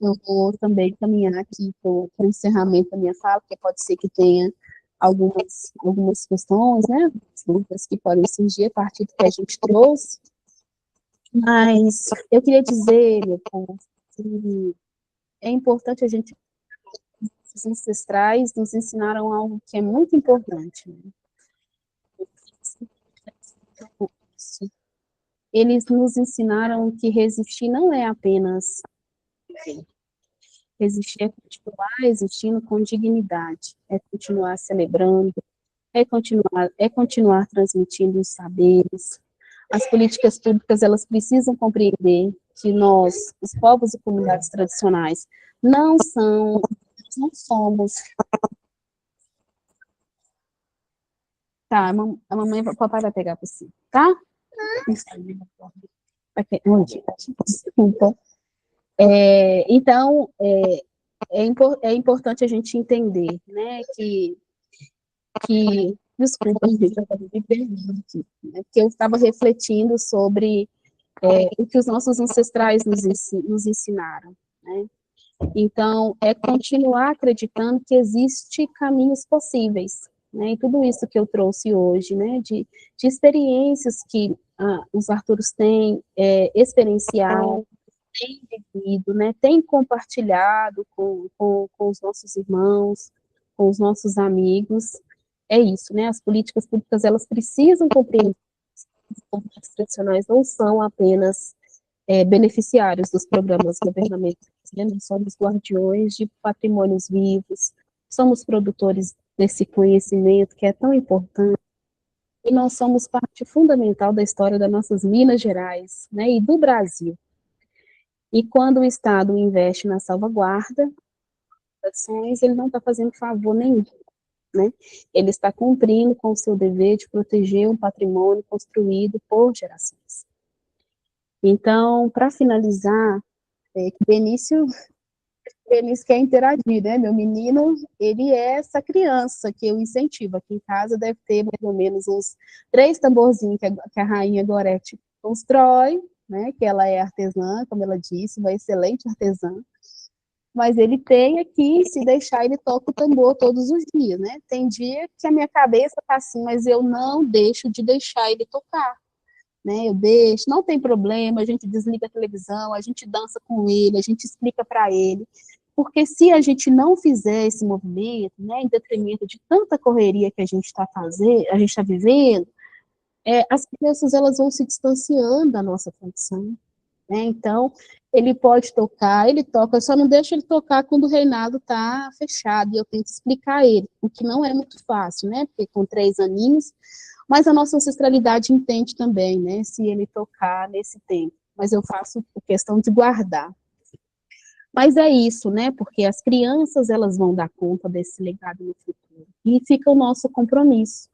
eu vou também caminhar aqui para o encerramento da minha fala, porque pode ser que tenha algumas questões, né? Dúvidas que podem surgir a partir do que a gente trouxe. Mas eu queria dizer, meu povo, que é importante a gente. Os ancestrais nos ensinaram algo que é muito importante. Né? Eles nos ensinaram que resistir não é apenas resistir, é continuar existindo com dignidade, é continuar celebrando, é continuar transmitindo os saberes. As políticas públicas, elas precisam compreender que nós, os povos e comunidades tradicionais, não somos. Tá, a mamãe, o papai vai pegar para você, tá? Desculpa. Então, é importante a gente entender, né, desculpa, gente, eu acabei me perdendo aqui, né, que eu estava refletindo sobre o que os nossos ancestrais nos ensinaram, né? Então, é continuar acreditando que existem caminhos possíveis, né? E tudo isso que eu trouxe hoje, né? De experiências que os Arturos têm experienciado, têm vivido, né? Têm compartilhado com os nossos irmãos, com os nossos amigos. É isso, né? As políticas públicas, elas precisam compreender que os povos tradicionais não são apenas beneficiários dos programas governamentais, né? Nós somos guardiões de patrimônios vivos, somos produtores desse conhecimento que é tão importante, e nós somos parte fundamental da história das nossas Minas Gerais, né, e do Brasil. E quando o Estado investe na salvaguarda das ações, ele não está fazendo favor nenhum, né? Ele está cumprindo com o seu dever de proteger um patrimônio construído por gerações. Então, para finalizar, Benício quer interagir, né? Meu menino, ele é essa criança que eu incentivo. Aqui em casa deve ter mais ou menos uns 3 tamborzinhos que a rainha Gorete constrói, né? Que ela é artesã, como ela disse, uma excelente artesã. Mas ele tem aqui, se deixar, ele toca o tambor todos os dias, né? Tem dia que a minha cabeça tá assim, mas eu não deixo de deixar ele tocar. Né, eu deixo, não tem problema, a gente desliga a televisão, a gente dança com ele, a gente explica para ele, porque se a gente não fizer esse movimento, né, em detrimento de tanta correria que a gente está fazendo, a gente está vivendo, as crianças elas vão se distanciando da nossa função, né, então ele pode tocar, ele toca, eu só não deixo ele tocar quando o reinado está fechado, e eu tenho que explicar a ele, o que não é muito fácil, né, porque com 3 aninhos, mas a nossa ancestralidade entende também, né, se ele tocar nesse tempo. Mas eu faço questão de guardar. Mas é isso, né, porque as crianças, elas vão dar conta desse legado no futuro. E fica o nosso compromisso,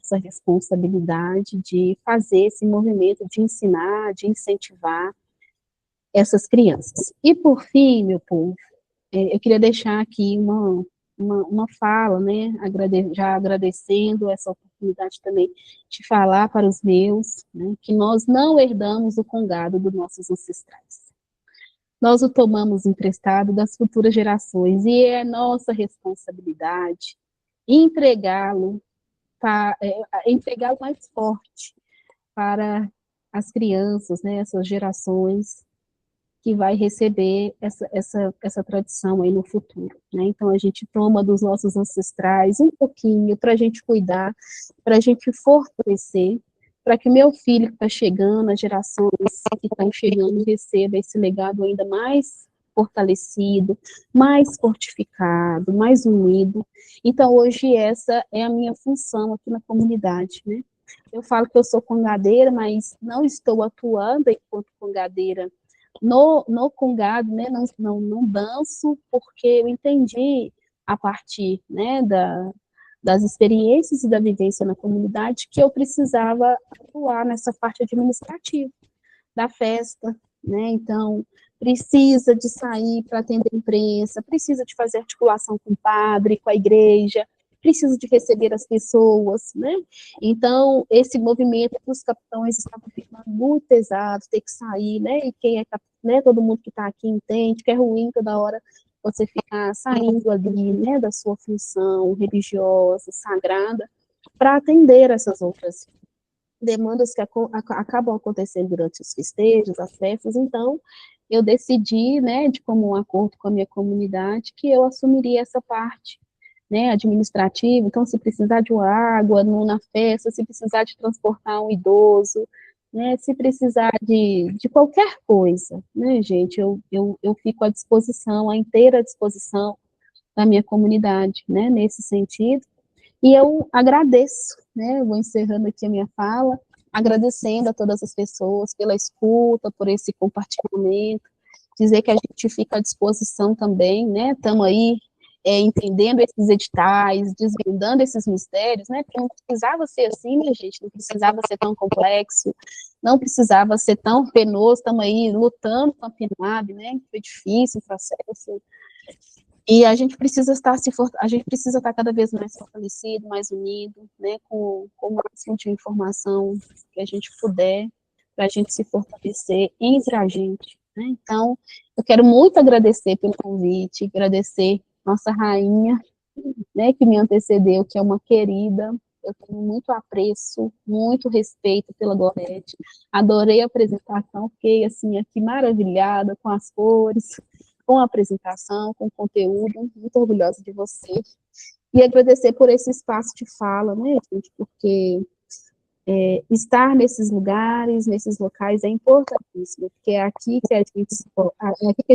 essa responsabilidade de fazer esse movimento, de ensinar, de incentivar essas crianças. E por fim, meu povo, eu queria deixar aqui uma fala, né, já agradecendo essa oportunidade também de falar para os meus, né, que nós não herdamos o congado dos nossos ancestrais. Nós o tomamos emprestado das futuras gerações e é nossa responsabilidade entregá-lo mais forte para as crianças, né, essas gerações que vai receber essa tradição aí no futuro, né? Então, a gente toma dos nossos ancestrais um pouquinho para a gente cuidar, para a gente fortalecer, para que meu filho que está chegando, as gerações que estão chegando, receba esse legado ainda mais fortalecido, mais fortificado, mais unido. Então, hoje, essa é a minha função aqui na comunidade, né? Eu falo que eu sou congadeira, mas não estou atuando enquanto congadeira no congado, né, não danço, porque eu entendi a partir, né, das experiências e da vivência na comunidade que eu precisava atuar nessa parte administrativa, da festa, né? Então, precisa de sair para atender a imprensa, precisa de fazer articulação com o padre, com a igreja, precisa de receber as pessoas, né? Então, esse movimento dos capitães estava ficando muito pesado, ter que sair, né? E quem é, né, todo mundo que está aqui entende que é ruim toda hora você ficar saindo ali, né, da sua função religiosa, sagrada, para atender essas outras demandas que acabam acontecendo durante os festejos, as festas. Então, eu decidi, né, de comum acordo com a minha comunidade, que eu assumiria essa parte, né, administrativa. Então, se precisar de uma água na festa, se precisar de transportar um idoso, né, se precisar de qualquer coisa, né, gente, eu fico à disposição, à inteira disposição da minha comunidade, né, nesse sentido. E eu agradeço, né, eu vou encerrando aqui a minha fala, agradecendo a todas as pessoas pela escuta, por esse compartilhamento, dizer que a gente fica à disposição também, né, estamos aí entendendo esses editais, desvendando esses mistérios, né, porque não precisava ser assim, né, gente, não precisava ser tão complexo, não precisava ser tão penoso, estamos aí lutando com a PNAB, né, foi difícil o processo, e a gente precisa estar cada vez mais fortalecido, mais unido, né, com o máximo de informação que a gente puder, para a gente se fortalecer entre a gente, né? Então, eu quero muito agradecer pelo convite, agradecer nossa rainha, né, que me antecedeu, que é uma querida, eu tenho muito apreço, muito respeito pela Gorete, adorei a apresentação, fiquei, assim, aqui maravilhada com as cores, com a apresentação, com o conteúdo, muito orgulhosa de você, e agradecer por esse espaço de fala, né, gente, porque estar nesses lugares, nesses locais é importantíssimo, porque é aqui que a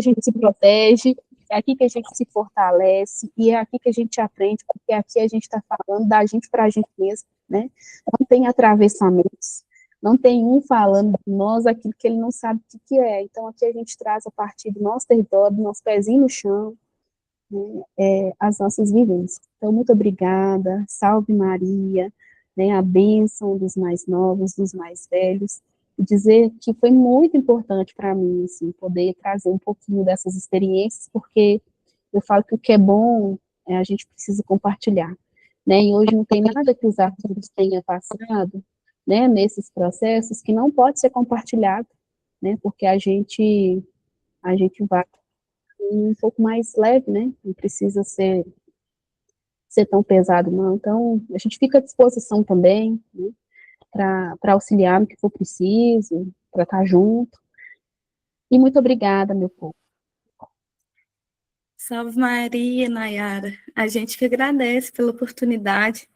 gente se protege, é aqui que a gente se fortalece, e é aqui que a gente aprende, porque aqui a gente está falando da gente para a gente mesmo, né, não tem atravessamentos, não tem um falando de nós aquilo que ele não sabe o que é, então aqui a gente traz a partir do nosso território, do nosso pezinho no chão, né, as nossas vivências. Então, muito obrigada, salve Maria, né, a bênção dos mais novos, dos mais velhos, e dizer que foi muito importante para mim, assim, poder trazer um pouquinho dessas experiências, porque eu falo que o que é bom, a gente precisa compartilhar, né, e hoje não tem nada que os artigos tenham passado, né, nesses processos, que não pode ser compartilhado, né, porque a gente vai um pouco mais leve, né, não precisa ser tão pesado, não. Então, a gente fica à disposição também, né, para auxiliar no que for preciso, para estar junto. E muito obrigada, meu povo. Salve Maria, Nayara. A gente que agradece pela oportunidade.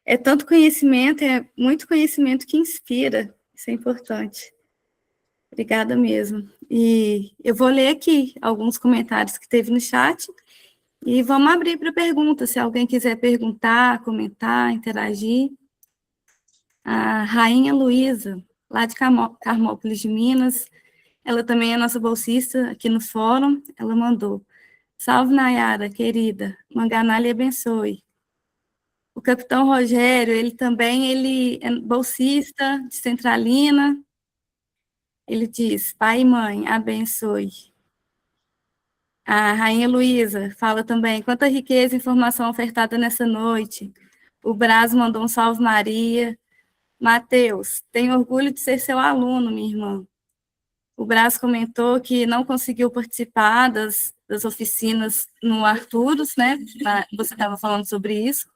É tanto conhecimento, é muito conhecimento que inspira. Isso é importante. Obrigada mesmo. E eu vou ler aqui alguns comentários que teve no chat e vamos abrir para perguntas, se alguém quiser perguntar, comentar, interagir. A Rainha Luísa, lá de Carmópolis de Minas, ela também é nossa bolsista aqui no fórum, ela mandou: salve Nayara, querida, Manganá lhe abençoe. O capitão Rogério, ele é bolsista de Centralina, ele diz: pai e mãe, abençoe. A Rainha Luísa fala também: quanta riqueza e informação ofertada nessa noite. O Braz mandou um salve Maria. Mateus, tenho orgulho de ser seu aluno, minha irmã. O Braz comentou que não conseguiu participar das oficinas no Arturos, né? Você estava falando sobre isso,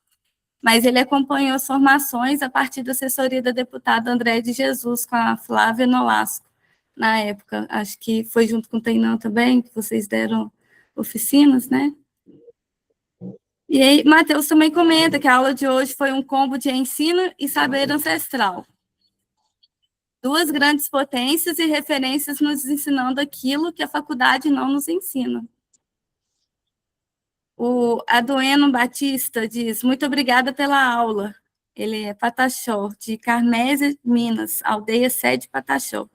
mas ele acompanhou as formações a partir da assessoria da deputada Andréia de Jesus, com a Flávia Nolasco, na época. Acho que foi junto com o Tainan também, que vocês deram oficinas, né? E aí, Matheus também comenta que a aula de hoje foi um combo de ensino e saber ancestral. Duas grandes potências e referências nos ensinando aquilo que a faculdade não nos ensina. O Adueno Batista diz: muito obrigada pela aula. Ele é Pataxó, de Carmésia, Minas, aldeia sede Pataxó.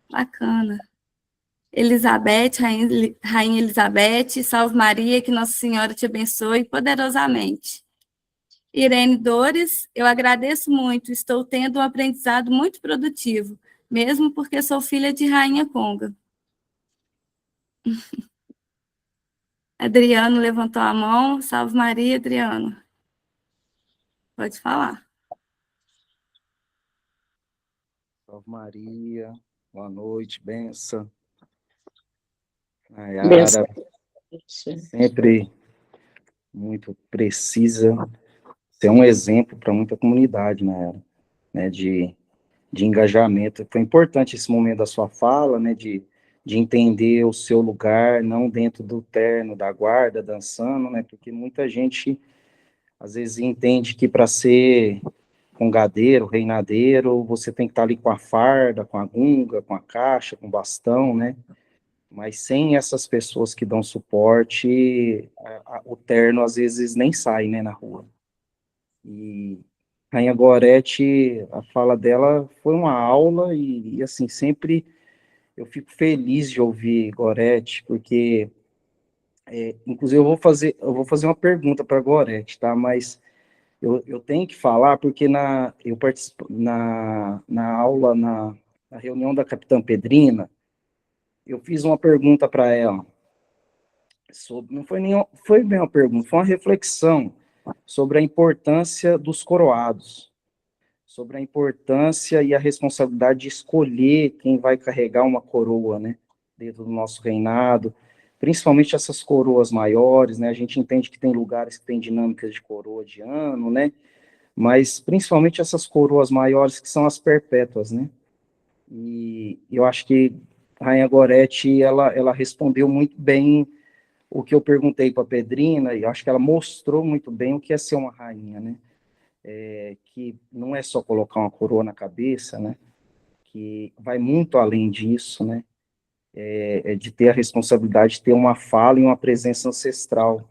Bacana. Elizabeth, Rainha Elizabeth, salve Maria, que Nossa Senhora te abençoe poderosamente. Irene Dores, eu agradeço muito, estou tendo um aprendizado muito produtivo. mesmo porque sou filha de Rainha Conga. Adriano levantou a mão. Salve Maria, Adriano. Pode falar. Salve Maria, boa noite, benção. Benção. Nayara, sempre muito precisa ser um exemplo para muita comunidade, Nayara, né, de engajamento. Foi importante esse momento da sua fala, né, de entender o seu lugar, não dentro do terno da guarda, dançando, né, porque muita gente, às vezes, entende que para ser congadeiro, reinadeiro, você tem que estar ali com a farda, com a gunga, com a caixa, com o bastão, né, mas sem essas pessoas que dão suporte, o terno, às vezes, nem sai, né, na rua. E Rainha Gorete, a fala dela foi uma aula e assim, sempre eu fico feliz de ouvir Gorete, porque, inclusive, eu vou fazer uma pergunta para Gorete, tá? Mas eu tenho que falar, porque eu participo, na aula, na reunião da Capitã Pedrina, eu fiz uma pergunta para ela, não foi bem uma pergunta, foi uma reflexão sobre a importância dos coroados, sobre a importância e a responsabilidade de escolher quem vai carregar uma coroa, né, dentro do nosso reinado, principalmente essas coroas maiores, né, a gente entende que tem lugares que tem dinâmicas de coroa de ano, né, mas principalmente essas coroas maiores que são as perpétuas, né, e eu acho que a Rainha Gorete, ela respondeu muito bem o que eu perguntei para a Pedrina, e acho que ela mostrou muito bem o que é ser uma rainha, né, que não é só colocar uma coroa na cabeça, né, que vai muito além disso, né, de ter a responsabilidade de ter uma fala e uma presença ancestral.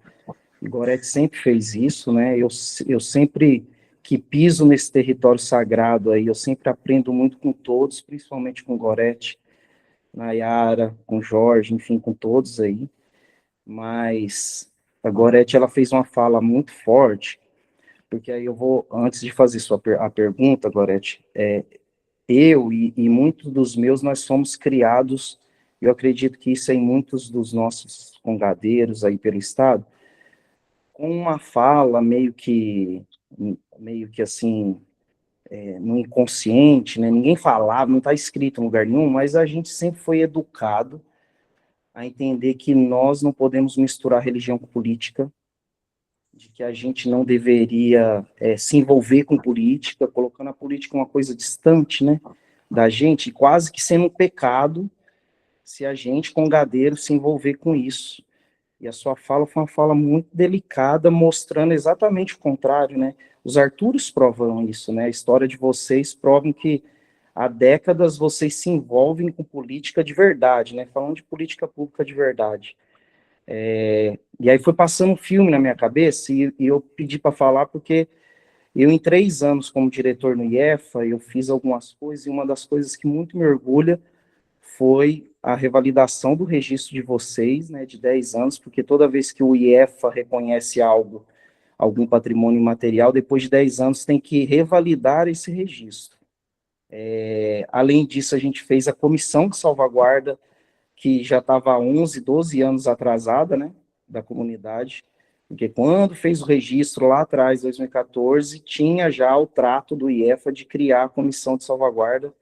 E Gorete sempre fez isso, né, eu sempre que piso nesse território sagrado aí, eu sempre aprendo muito com todos, principalmente com Gorete, Nayara, com Jorge, enfim, com todos aí, mas a Gorete, ela fez uma fala muito forte, porque aí eu vou, antes de fazer a pergunta, Gorete, eu e muitos dos meus, nós somos criados, eu acredito que isso é em muitos dos nossos congadeiros aí pelo estado, com uma fala meio que assim, no inconsciente, né, ninguém falava, não está escrito em lugar nenhum, mas a gente sempre foi educado a entender que nós não podemos misturar religião com política, de que a gente não deveria se envolver com política, colocando a política uma coisa distante, né, da gente, quase que sendo um pecado se a gente, congadeiro, se envolver com isso. E a sua fala foi uma fala muito delicada, mostrando exatamente o contrário, né? Os Arturos provam isso, né? A história de vocês provam que há décadas vocês se envolvem com política de verdade, né? Falando de política pública de verdade. E aí foi passando um filme na minha cabeça e eu pedi para falar porque eu, em 3 anos como diretor no IEFA, eu fiz algumas coisas e uma das coisas que muito me orgulha foi a revalidação do registro de vocês, né, de 10 anos, porque toda vez que o IEFA reconhece algo, algum patrimônio imaterial, depois de 10 anos tem que revalidar esse registro. Além disso, a gente fez a comissão de salvaguarda, que já estava há 11, 12 anos atrasada, né, da comunidade, porque quando fez o registro lá atrás, 2014, tinha já o trato do IEFA de criar a comissão de salvaguarda,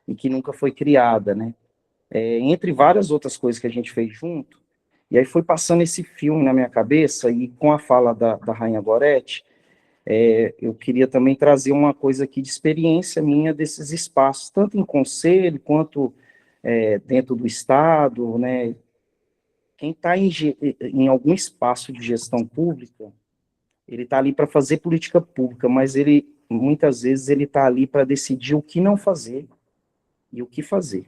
e que nunca foi criada, né, entre várias outras coisas que a gente fez junto, e aí foi passando esse filme na minha cabeça, e com a fala da Rainha Gorete, eu queria também trazer uma coisa aqui de experiência minha desses espaços, tanto em conselho, quanto dentro do Estado, né, quem está em algum espaço de gestão pública, ele está ali para fazer política pública, mas muitas vezes, ele está ali para decidir o que não fazer e o que fazer.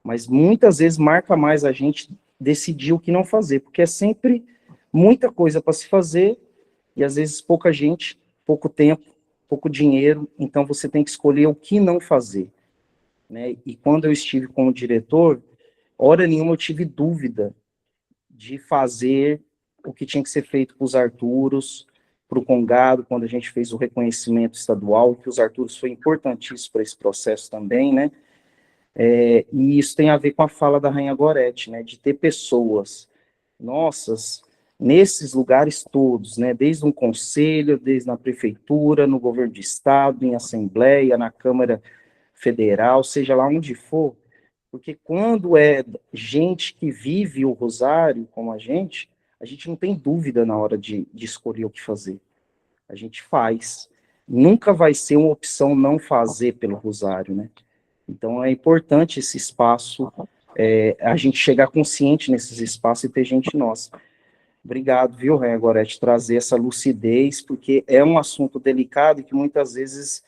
Mas muitas vezes marca mais a gente decidir o que não fazer, porque é sempre muita coisa para se fazer, e às vezes pouca gente, pouco tempo, pouco dinheiro, então você tem que escolher o que não fazer, né? E quando eu estive como diretor, hora nenhuma eu tive dúvida de fazer o que tinha que ser feito para os Arturos, para o Congado, quando a gente fez o reconhecimento estadual, que os Arturos foi importantíssimo para esse processo também, né? E isso tem a ver com a fala da Rainha Gorete, né, de ter pessoas nossas nesses lugares todos, né, desde um conselho, desde na prefeitura, no governo de estado, em assembleia, na Câmara Federal, seja lá onde for, porque quando é gente que vive o rosário como a gente não tem dúvida na hora de escolher o que fazer. A gente faz. Nunca vai ser uma opção não fazer pelo rosário, né? Então é importante esse espaço, a gente chegar consciente nesses espaços e ter gente nossa. Obrigado, viu, Rainha Gorete, trazer essa lucidez, porque é um assunto delicado e que muitas vezes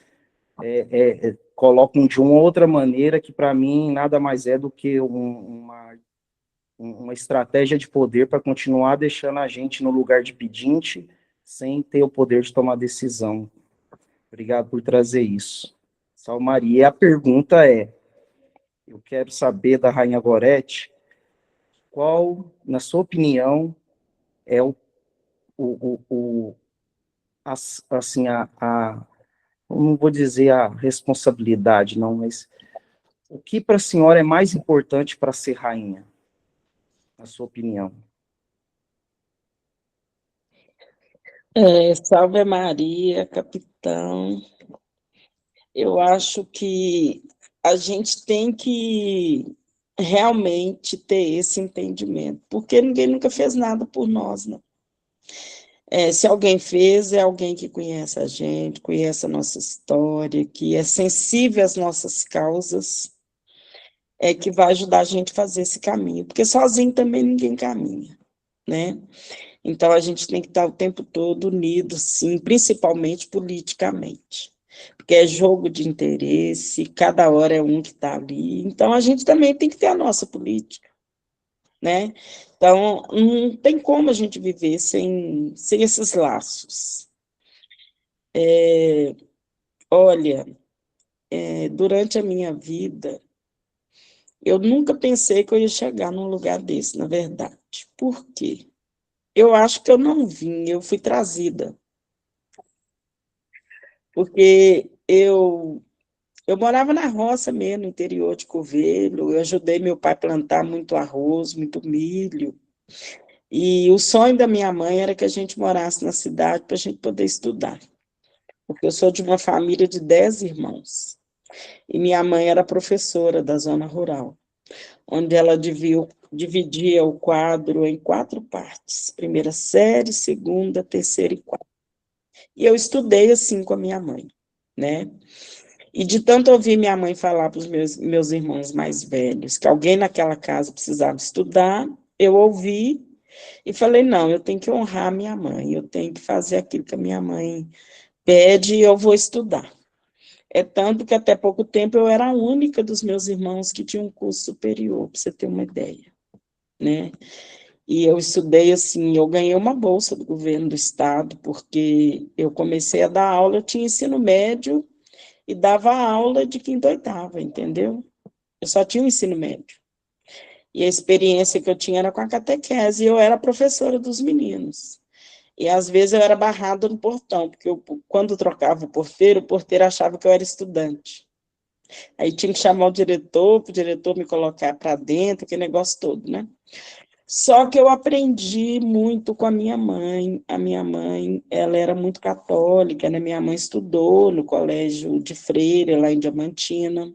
colocam de uma outra maneira que, para mim, nada mais é do que uma estratégia de poder para continuar deixando a gente no lugar de pedinte, sem ter o poder de tomar decisão. Obrigado por trazer isso. Salve Maria. E a pergunta eu quero saber da Rainha Gorete, qual, na sua opinião, é assim, não vou dizer a responsabilidade, não, mas o que para a senhora é mais importante para ser rainha, na sua opinião? Salve Maria, capitão. Eu acho que a gente tem que realmente ter esse entendimento, porque ninguém nunca fez nada por nós, né? Se alguém fez, é alguém que conhece a gente, conhece a nossa história, que é sensível às nossas causas, que vai ajudar a gente a fazer esse caminho, porque sozinho também ninguém caminha, né? Então, a gente tem que estar o tempo todo unido, sim, principalmente politicamente, porque é jogo de interesse, cada hora é um que está ali, então a gente também tem que ter a nossa política, né? Então, não tem como a gente viver sem esses laços. Olha, durante a minha vida, eu nunca pensei que eu ia chegar num lugar desse, na verdade. Por quê? Eu acho que eu não vim, eu fui trazida. Porque eu morava na roça mesmo, no interior de Covelho, eu ajudei meu pai a plantar muito arroz, muito milho, e o sonho da minha mãe era que a gente morasse na cidade para a gente poder estudar, porque eu sou de uma família de 10 irmãos, e minha mãe era professora da zona rural, onde ela dividia o quadro em 4 partes, primeira série, segunda, terceira e quarta. E eu estudei assim com a minha mãe, né? E de tanto ouvir minha mãe falar para os meus irmãos mais velhos que alguém naquela casa precisava estudar, eu ouvi e falei, não, eu tenho que honrar a minha mãe, eu tenho que fazer aquilo que a minha mãe pede e eu vou estudar. É tanto que até pouco tempo eu era a única dos meus irmãos que tinha um curso superior, para você ter uma ideia, né? E eu estudei assim, eu ganhei uma bolsa do governo do estado, porque eu comecei a dar aula, eu tinha ensino médio e dava aula de quinta e oitava, entendeu? Eu só tinha o ensino médio. E a experiência que eu tinha era com a catequese, e eu era professora dos meninos. E às vezes eu era barrada no portão, porque quando trocava o porteiro achava que eu era estudante. Aí tinha que chamar o diretor, para o diretor me colocar para dentro, aquele negócio todo, né? Só que eu aprendi muito com a minha mãe. A minha mãe, ela era muito católica, né? Minha mãe estudou no colégio de freira, lá em Diamantina.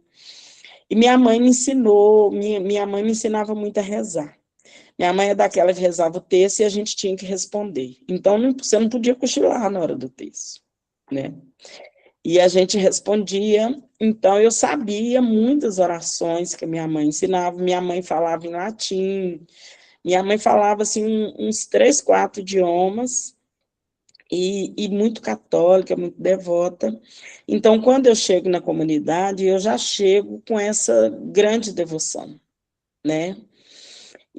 E minha mãe me ensinou, minha mãe me ensinava muito a rezar. Minha mãe é daquela que rezava o texto e a gente tinha que responder. Então, você não podia cochilar na hora do texto, né? E a gente respondia, então eu sabia muitas orações que a minha mãe ensinava, minha mãe falava em latim, minha mãe falava assim, uns 3, 4 idiomas, e muito católica, muito devota. Então, quando eu chego na comunidade, eu já chego com essa grande devoção, né?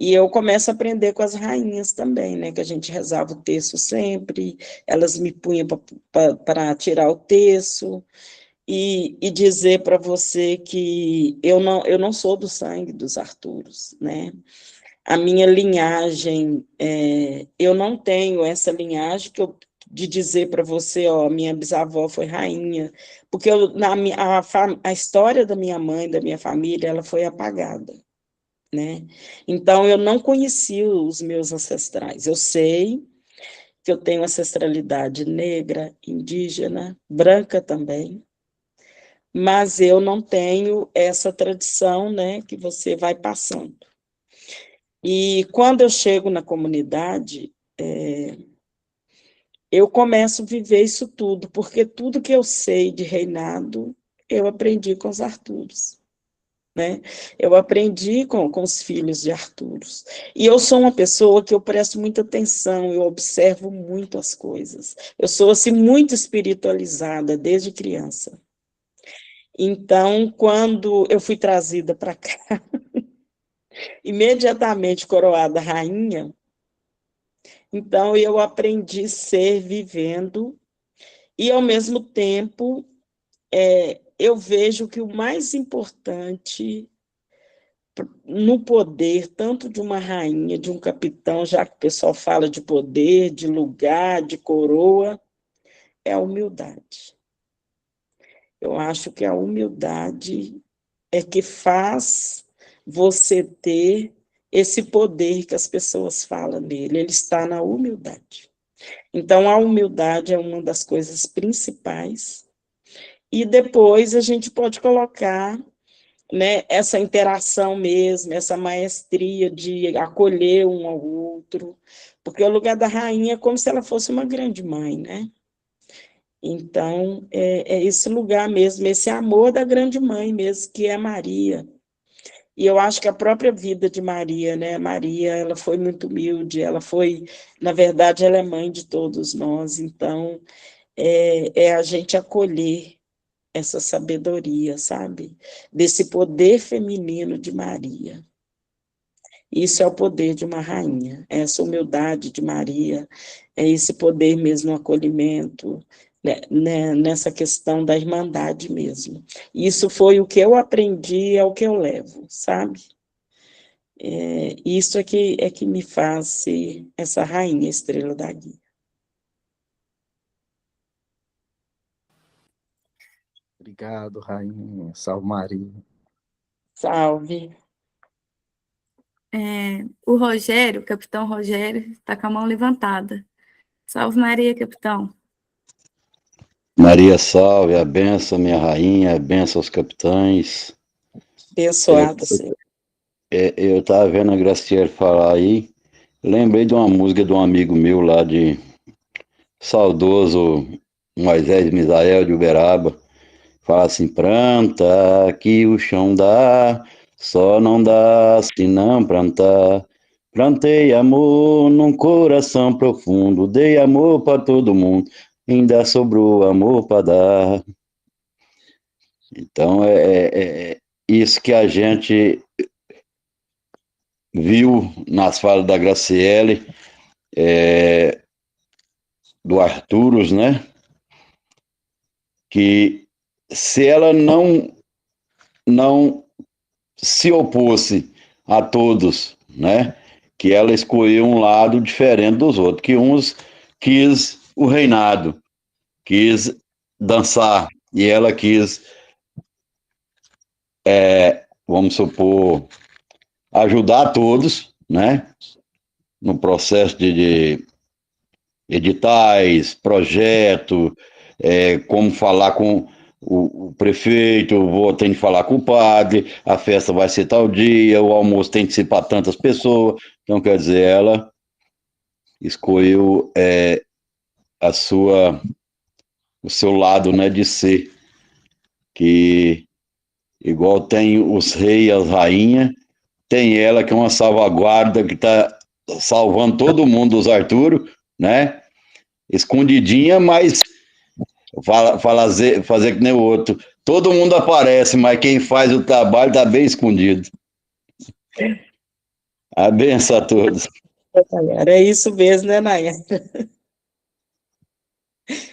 E eu começo a aprender com as rainhas também, né? Que a gente rezava o terço sempre, elas me punham para tirar o terço, e dizer para você que eu não sou do sangue dos Arturos, né? A minha linhagem, eu não tenho essa linhagem de dizer para você, ó, minha bisavó foi rainha, porque a história da minha mãe, da minha família, ela foi apagada, né? Então, eu não conheci os meus ancestrais. Eu sei que eu tenho ancestralidade negra, indígena, branca também, mas eu não tenho essa tradição, né, que você vai passando. E quando eu chego na comunidade, eu começo a viver isso tudo, porque tudo que eu sei de reinado, eu aprendi com os Arturos, né? Eu aprendi com os filhos de Arturos. E eu sou uma pessoa que eu presto muita atenção, eu observo muito as coisas. Eu sou, assim, muito espiritualizada desde criança. Então, quando eu fui trazida para cá, imediatamente coroada rainha, então eu aprendi a ser vivendo, e ao mesmo tempo eu vejo que o mais importante no poder, tanto de uma rainha, de um capitão, já que o pessoal fala de poder, de lugar, de coroa, é a humildade. Eu acho que a humildade é que faz você ter esse poder que as pessoas falam nele, ele está na humildade. Então, a humildade é uma das coisas principais, e depois a gente pode colocar, né, essa interação mesmo, essa maestria de acolher um ao outro, porque o lugar da rainha é como se ela fosse uma grande mãe, né? Então, é esse lugar mesmo, esse amor da grande mãe mesmo, que é Maria. E eu acho que a própria vida de Maria, né? Maria, ela foi muito humilde, ela foi, na verdade, ela é mãe de todos nós, então, é a gente acolher essa sabedoria, sabe? Desse poder feminino de Maria. Isso é o poder de uma rainha, é essa humildade de Maria, é esse poder mesmo, o acolhimento, né, nessa questão da irmandade mesmo. Isso foi o que eu aprendi, é o que eu levo, sabe? Isso é que me faz ser essa rainha estrela da guia. Obrigado, Rainha. Salve Maria. Salve. O Rogério, o capitão Rogério, está com a mão levantada. Salve Maria, capitão. Maria salve, a benção, minha rainha, a benção aos capitães. Abençoado, Senhor. Eu estava vendo a Graciele falar aí, lembrei de uma música de um amigo meu lá de saudoso Moisés Misael de Uberaba, fala assim, planta que o chão dá, só não dá se não plantar. Plantei amor num coração profundo, dei amor para todo mundo, ainda sobrou amor para dar. Então, é isso que a gente viu nas falas da Graciele, do Arturos, né? Que se ela não se opôsse a todos, né? Que ela escolheu um lado diferente dos outros, que uns quis o reinado, quis dançar, e ela quis, vamos supor, ajudar todos, né? No processo de editais, projeto, como falar com o prefeito, tem que falar com o padre, a festa vai ser tal dia, o almoço tem que ser para tantas pessoas. Então, quer dizer, ela escolheu o seu lado, né, de ser, que igual tem os reis e as rainhas, tem ela que é uma salvaguarda que está salvando todo mundo dos Arturo, né? Escondidinha, mas fazer que nem o outro. Todo mundo aparece, mas quem faz o trabalho está bem escondido. A benção a todos. É isso mesmo, né, Nayara?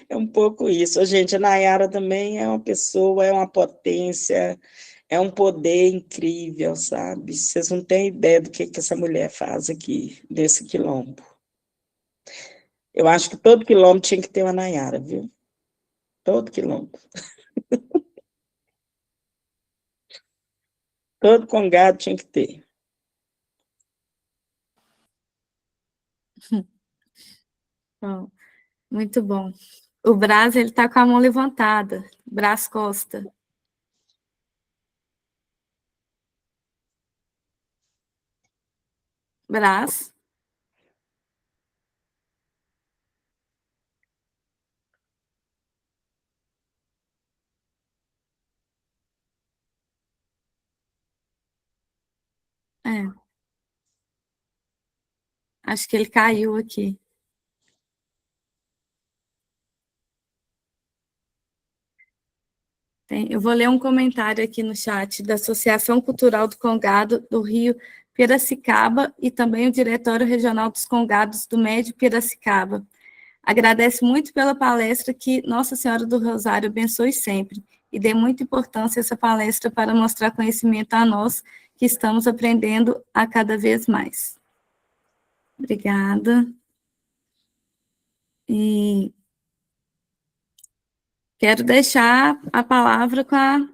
É um pouco isso. Gente, a Nayara também é uma pessoa, é uma potência, é um poder incrível, sabe? Vocês não têm ideia do que essa mulher faz aqui, desse quilombo. Eu acho que todo quilômetro tinha que ter uma Nayara, viu? Todo quilômetro. Todo congado tinha que ter. Bom, muito bom. O Brás, ele está com a mão levantada. Brás Costa. Brás. É, acho que ele caiu aqui. Eu vou ler um comentário aqui no chat da Associação Cultural do Congado do Rio Piracicaba e também o Diretório Regional dos Congados do Médio Piracicaba. Agradece muito pela palestra, que Nossa Senhora do Rosário abençoe sempre e dê muita importância a essa palestra para mostrar conhecimento a nós que estamos aprendendo a cada vez mais. Obrigada. E quero deixar a palavra com a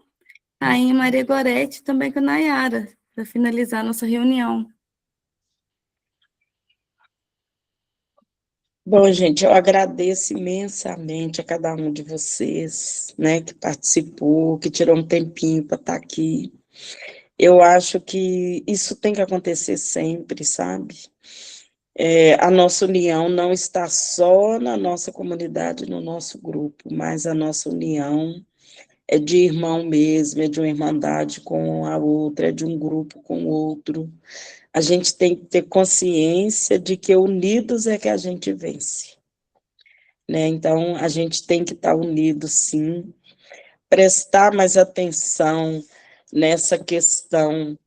Rainha Maria Gorete e também com a Nayara, para finalizar nossa reunião. Bom, gente, eu agradeço imensamente a cada um de vocês, né, que participou, que tirou um tempinho para estar aqui. Eu acho que isso tem que acontecer sempre, sabe? A nossa união não está só na nossa comunidade, no nosso grupo, mas a nossa união é de irmão mesmo, é de uma irmandade com a outra, é de um grupo com o outro. A gente tem que ter consciência de que unidos é que a gente vence, né? Então, a gente tem que estar unido, sim, prestar mais atenção nessa questão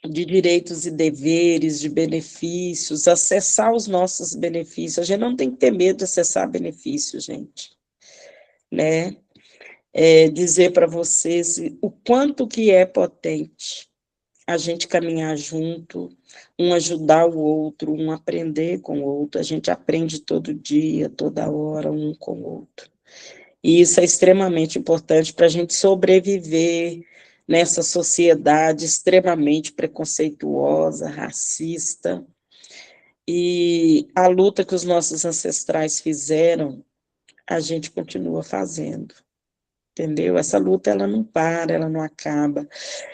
de direitos e deveres, de benefícios, acessar os nossos benefícios. A gente não tem que ter medo de acessar benefícios, gente, né? Dizer para vocês o quanto que é potente a gente caminhar junto, um ajudar o outro, um aprender com o outro. A gente aprende todo dia, toda hora, um com o outro. E isso é extremamente importante para a gente sobreviver nessa sociedade extremamente preconceituosa, racista. E a luta que os nossos ancestrais fizeram, a gente continua fazendo, entendeu? Essa luta, ela não para, ela não acaba.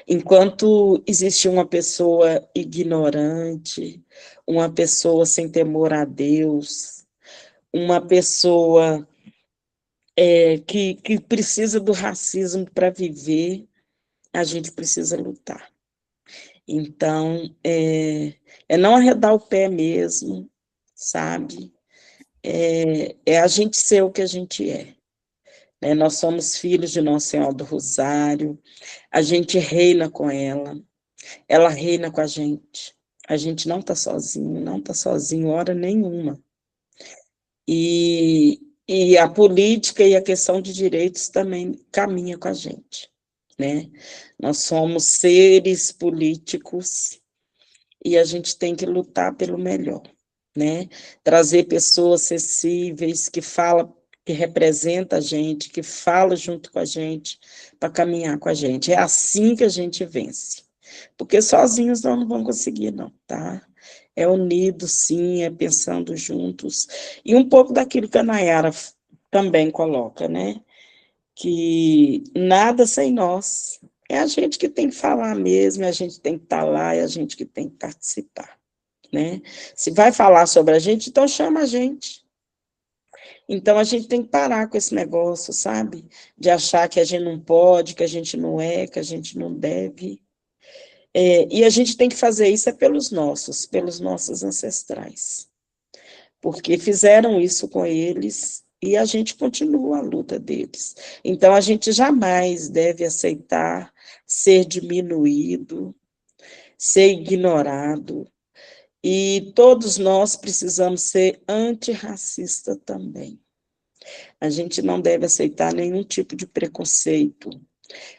Enquanto existe uma pessoa ignorante, uma pessoa sem temor a Deus, uma pessoa que precisa do racismo para viver, a gente precisa lutar. Então, não arredar o pé mesmo, sabe? É a gente ser o que a gente é. Né? Nós somos filhos de Nossa Senhora do Rosário, a gente reina com ela reina com a gente não está sozinho, não está sozinho hora nenhuma. E a política e a questão de direitos também caminha com a gente, né? Nós somos seres políticos e a gente tem que lutar pelo melhor, né? Trazer pessoas acessíveis, que falam, que representa a gente, que fala junto com a gente, para caminhar com a gente. É assim que a gente vence. Porque sozinhos nós não vamos conseguir, não, tá? É unido, sim, é pensando juntos. E um pouco daquilo que a Nayara também coloca, né? Que nada sem nós. É a gente que tem que falar mesmo, é a gente tem que estar lá, é a gente que tem que participar, né? Se vai falar sobre a gente, então chama a gente. Então, a gente tem que parar com esse negócio, sabe? De achar que a gente não pode, que a gente não é, que a gente não deve. E a gente tem que fazer isso pelos nossos ancestrais. Porque fizeram isso com eles e a gente continua a luta deles. Então, a gente jamais deve aceitar ser diminuído, ser ignorado, e todos nós precisamos ser antirracista também. A gente não deve aceitar nenhum tipo de preconceito,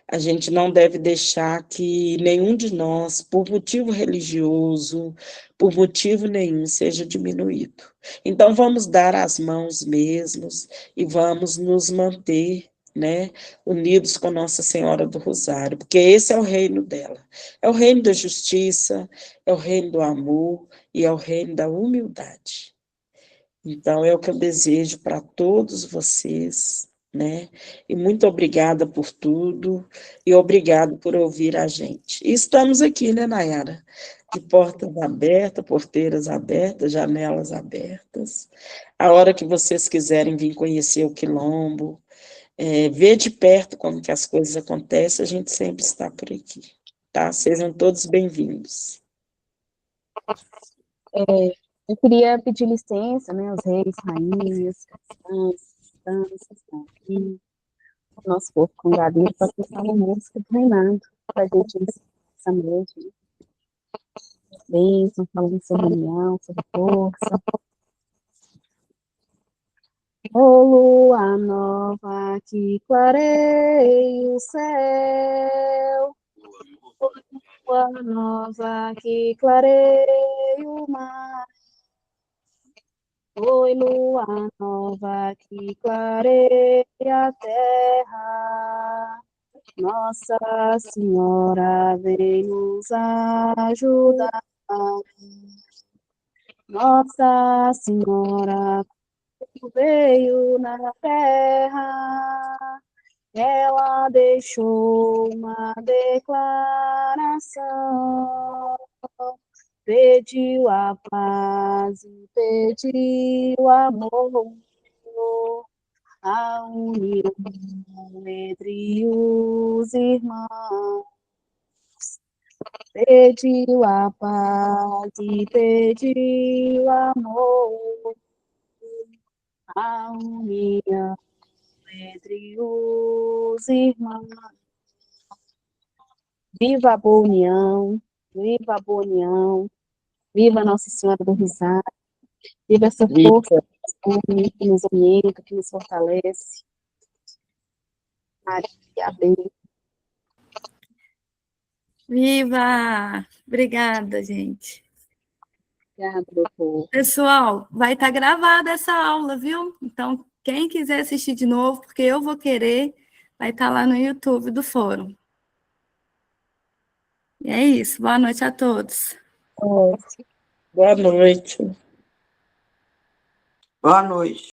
A gente não deve deixar que nenhum de nós, por motivo religioso, por motivo nenhum, seja diminuído. Então, vamos dar as mãos mesmos e vamos nos manter, né, unidos com Nossa Senhora do Rosário, porque esse é o reino dela. É o reino da justiça, é o reino do amor e é o reino da humildade. Então, é o que eu desejo para todos vocês, né? E muito obrigada por tudo, e obrigado por ouvir a gente. E estamos aqui, né, Nayara? De portas abertas, porteiras abertas, janelas abertas. A hora que vocês quiserem vir conhecer o Quilombo, ver de perto como que as coisas acontecem, a gente sempre está por aqui, tá? Sejam todos bem-vindos. Eu queria pedir licença, né, aos reis, rainhas, cristãs, estão aqui, o nosso povo congadeiro, para cantar uma música do reinado, para a gente iniciar essa noite, né? Bênção, falando sobre união, sobre força. Ô lua nova que clareia o céu, ô lua nova que clareia o mar, oi lua nova que clareia a terra, Nossa Senhora vem nos ajudar. Nossa Senhora veio na terra, ela deixou uma declaração, pediu a paz e pediu amor, a união entre os irmãos, pediu a paz e pediu amor, a união entre os irmãos. Viva a boa união, viva a boa união, viva Nossa Senhora do Rosário, viva essa força que nos orienta, que nos fortalece. Maria, bem. Viva! Obrigada, gente. Obrigada, doutor. Pessoal, vai estar gravada essa aula, viu? Então, quem quiser assistir de novo, porque eu vou querer, vai estar lá no YouTube do Fórum. E é isso. Boa noite a todos. Boa noite. Boa noite.